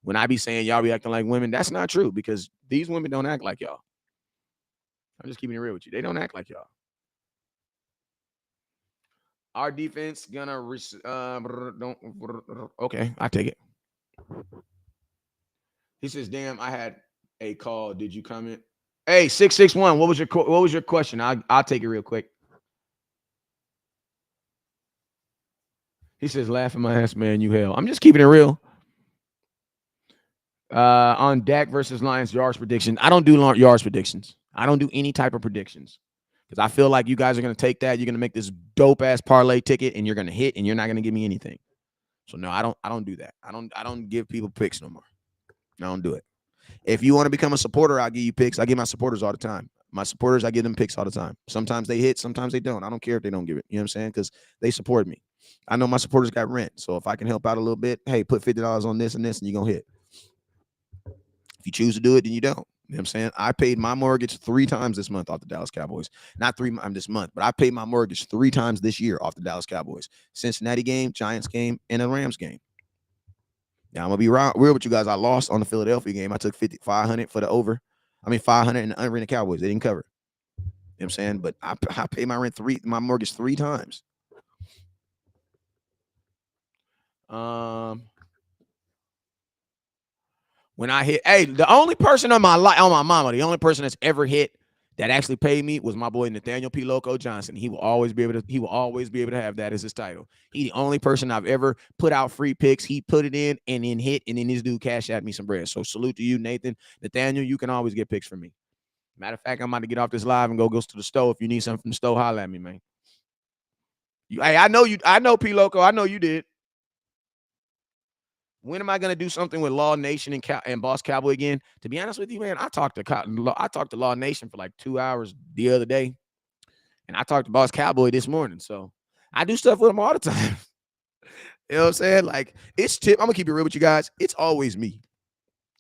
When I be saying y'all be acting like women, that's not true because these women don't act like y'all. I'm just keeping it real with you. They don't act like y'all. Our defense gonna don't okay. I take it. He says, "Damn, I had a call. Did you comment?" Hey, 661. What was your question? I'll take it real quick. He says, "Laughing my ass, man. You hell." I'm just keeping it real. On Dak versus Lions yards prediction. I don't do yards predictions. I don't do any type of predictions because I feel like you guys are going to take that. You're going to make this dope ass parlay ticket, and you're going to hit, and you're not going to give me anything. So no, I don't do that. I don't give people picks no more. I don't do it. If you want to become a supporter, I'll give you picks. I give my supporters all the time. My supporters, I give them picks all the time. Sometimes they hit, sometimes they don't. I don't care if they don't give it. You know what I'm saying? Because they support me. I know my supporters got rent. So if I can help out a little bit, hey, put $50 on this and this, and you're going to hit. If you choose to do it, then you don't. You know what I'm saying? I paid my mortgage 3 times this month off the Dallas Cowboys. Not 3 times this month, but I paid my mortgage 3 times this year off the Dallas Cowboys. Cincinnati game, Giants game, and a Rams game. Now, I'm going to be real with you guys. I lost on the Philadelphia game. I took 500 for the over. 500 and the under in the Cowboys. They didn't cover. You know what I'm saying? But I paid my mortgage 3 times. When I hit, hey, the only person on my mama, the only person that's ever hit that actually paid me was my boy Nathaniel P. Loco Johnson. He will always be able to have that as his title. He the only person I've ever put out free picks. He put it in and then hit, and then this dude cashed at me some bread. So salute to you, Nathan. Nathaniel, you can always get picks from me. Matter of fact, I'm about to get off this live and go to the store. If you need something from the store, holla at me, man. Hey, I know P. Loco. I know you did. When am I going to do something with Law Nation and Boss Cowboy again? To be honest with you, man, I talked to Law Nation for like 2 hours the other day, and I talked to Boss Cowboy this morning. So I do stuff with them all the time. You know what I'm saying? Like, I'm going to keep it real with you guys. It's always me.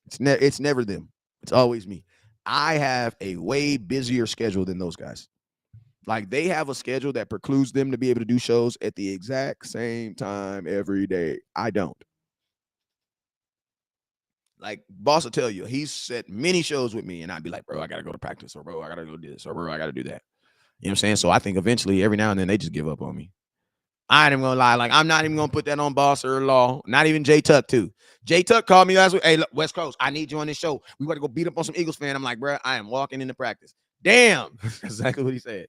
It's never them. It's always me. I have a way busier schedule than those guys. Like, they have a schedule that precludes them to be able to do shows at the exact same time every day. I don't. Like, Boss will tell you, he's set many shows with me, and I'd be like, bro, I got to go to practice, or bro, I got to go do this, or bro, I got to do that. You know what I'm saying? So I think eventually, every now and then, they just give up on me. I ain't even going to lie. Like, I'm not even going to put that on Boss or Law. Not even Jay Tuck, too. Jay Tuck called me last week. Hey, look, West Coast, I need you on this show. We got to go beat up on some Eagles fan. I'm like, bro, I am walking into practice. Damn. That's exactly what he said.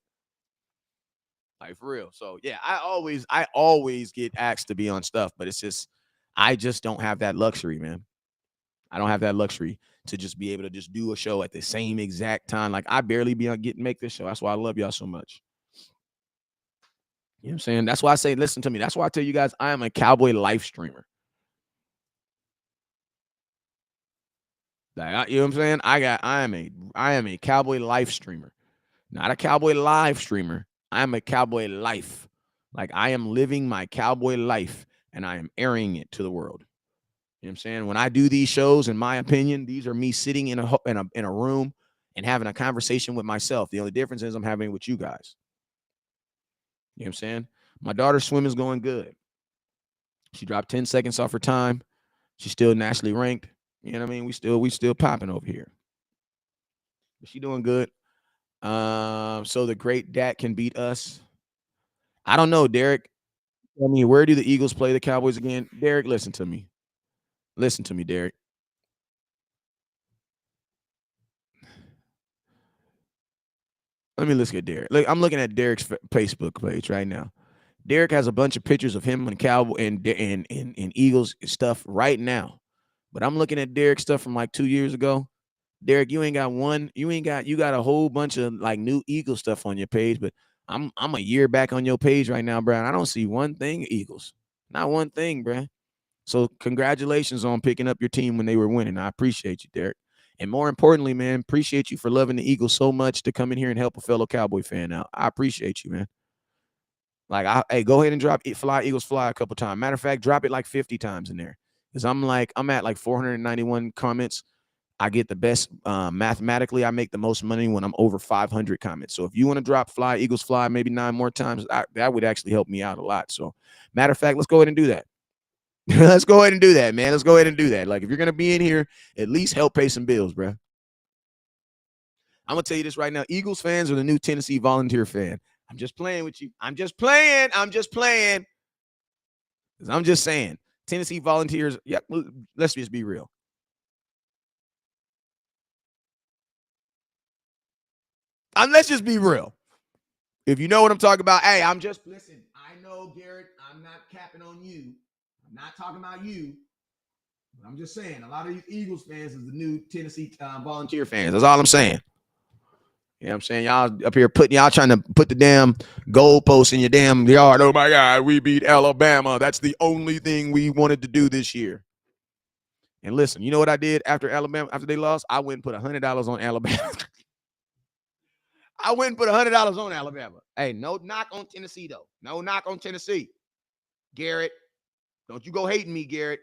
Like, for real. So, yeah, I always get asked to be on stuff, but it's just, I just don't have that luxury, man. I don't have that luxury to just be able to just do a show at the same exact time. Like, I barely make this show. That's why I love y'all so much. You know what I'm saying? That's why I say, listen to me. That's why I tell you guys, I am a Cowboy life streamer. Like, you know what I'm saying? I am a Cowboy life streamer, not a Cowboy live streamer. I am a Cowboy life. Like, I am living my Cowboy life, and I am airing it to the world. You know what I'm saying? When I do these shows, in my opinion, these are me sitting in a room and having a conversation with myself. The only difference is I'm having it with you guys. You know what I'm saying? My daughter's swim is going good. She dropped 10 seconds off her time. She's still nationally ranked. You know what I mean? We still popping over here. But she doing good. So the great Dak can beat us. I don't know, Derek. I mean, where do the Eagles play the Cowboys again? Derek, listen to me. Listen to me, Derek. Let me look at Derek. Look, I'm looking at Derek's Facebook page right now. Derek has a bunch of pictures of him and Cowboy and Eagles stuff right now. But I'm looking at Derek's stuff from like 2 years ago. Derek, you got a whole bunch of like new Eagles stuff on your page, but I'm a year back on your page right now, bro. And I don't see one thing Eagles. Not one thing, bro. So congratulations on picking up your team when they were winning. I appreciate you, Derek. And more importantly, man, appreciate you for loving the Eagles so much to come in here and help a fellow Cowboy fan out. I appreciate you, man. Like, hey, go ahead and drop Fly Eagles Fly a couple times. Matter of fact, drop it like 50 times in there. Because I'm at like 491 comments. I get the best mathematically. I make the most money when I'm over 500 comments. So if you want to drop Fly Eagles Fly maybe 9 more times, that would actually help me out a lot. So matter of fact, let's go ahead and do that. Let's go ahead and do that, man. Let's go ahead and do that. Like, if you're going to be in here, at least help pay some bills, bro. I'm going to tell you this right now. Eagles fans are the new Tennessee Volunteer fan. I'm just playing with you. I'm just playing. I'm just saying. Tennessee Volunteers, yeah, let's just be real. Let's just be real. If you know what I'm talking about, hey, listen, I know, Garrett, I'm not capping on you. I'm not talking about you. But I'm just saying, a lot of these Eagles fans is the new Tennessee Volunteer fans. That's all I'm saying. You know what I'm saying? Y'all up here y'all trying to put the damn goalposts in your damn yard. Oh, my God, we beat Alabama. That's the only thing we wanted to do this year. And listen, you know what I did after Alabama, after they lost? I went and put $100 on Alabama. I went and put $100 on Alabama. Hey, no knock on Tennessee, though. No knock on Tennessee. Garrett, don't you go hating me, Garrett.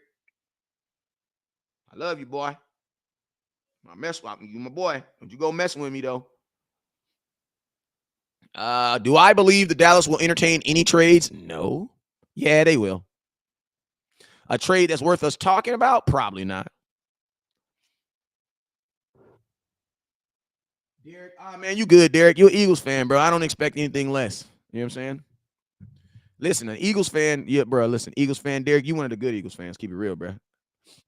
I love you, boy. I mess with you, my boy. Don't you go messing with me, though. Do I believe the Dallas will entertain any trades? No. Yeah, they will. A trade that's worth us talking about? Probably not. Derek, man, you good, Derek. You're an Eagles fan, bro. I don't expect anything less. You know what I'm saying? Listen, an Eagles fan, yeah, bro. Listen, Eagles fan, Derek, you one of the good Eagles fans. Keep it real, bro.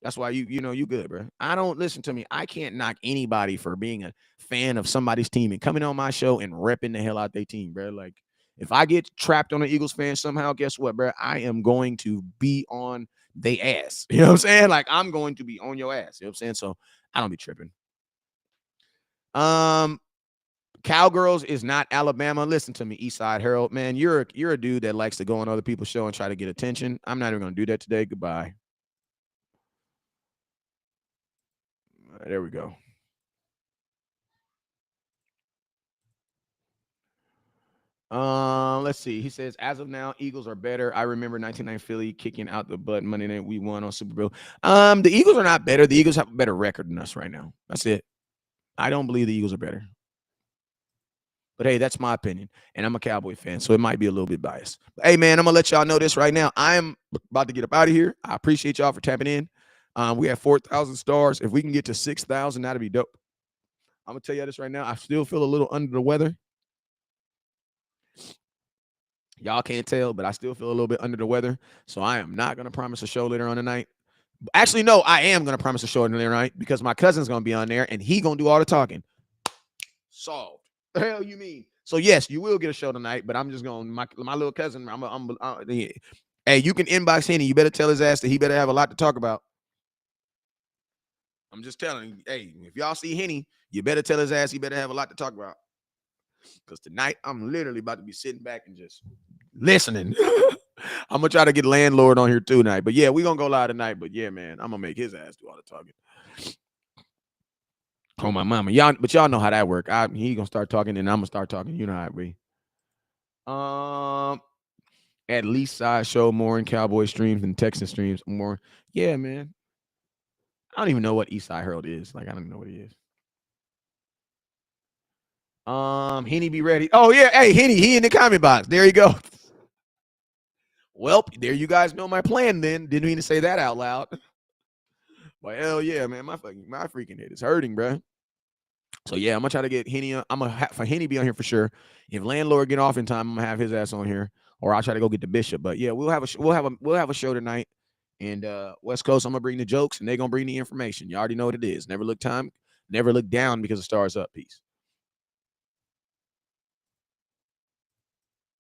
That's why you good, bro. I don't listen to me. I can't knock anybody for being a fan of somebody's team and coming on my show and repping the hell out their team, bro. Like, if I get trapped on an Eagles fan somehow, guess what, bro? I am going to be on they ass. You know what I'm saying? Like, I'm going to be on your ass. You know what I'm saying? So I don't be tripping. Cowgirls is not Alabama. Listen to me, Eastside Herald. Man, you're a dude that likes to go on other people's show and try to get attention. I'm not even going to do that today. Goodbye. There we go. Let's see. He says, as of now, Eagles are better. I remember 1990 Philly kicking out the butt Monday night we won on Super Bowl. The Eagles are not better. The Eagles have a better record than us right now. That's it. I don't believe the Eagles are better. But hey, that's my opinion. And I'm a Cowboy fan, so it might be a little bit biased. But hey, man, I'm gonna let y'all know this right now. I am about to get up out of here. I appreciate y'all for tapping in. We have 4,000 stars. If we can get to 6,000, that'd be dope. I'm gonna tell you this right now. I still feel a little under the weather. Y'all can't tell, but I still feel a little bit under the weather. So I am not going to promise a show later on tonight. Actually, no, I am going to promise a show later tonight because my cousin's going to be on there and he going to do all the talking. Solved. The hell you mean? So yes, you will get a show tonight, but I'm just going my little cousin. Hey, you can inbox Henny. You better tell his ass that he better have a lot to talk about. I'm just telling you. Hey, if y'all see Henny, you better tell his ass he better have a lot to talk about. Because tonight I'm literally about to be sitting back and just listening. I'm gonna try to get landlord on here too tonight. But yeah, we're gonna go live tonight. But yeah, man, I'm gonna make his ass do all the talking. Oh my mama. Y'all know how that work. He gonna start talking and I'm gonna start talking. You know how it be. At least I show more in Cowboy streams than Texan streams. More. Yeah, man. I don't even know what Eastside Herald is. Like, I don't even know what he is. Henny be ready. Oh yeah, hey Henny, he in the comment box. There you go. Well, there you guys know my plan. Then didn't mean to say that out loud. Well, hell yeah, man, my freaking head is hurting, bro. So yeah, I'm gonna try to get Henny. I'm gonna have for Henny be on here for sure. If landlord get off in time, I'm gonna have his ass on here, or I'll try to go get the Bishop. But yeah, we'll have a show tonight. And West Coast, I'm gonna bring the jokes, and they're gonna bring the information. You already know what it is. Never look down because the stars up. Peace.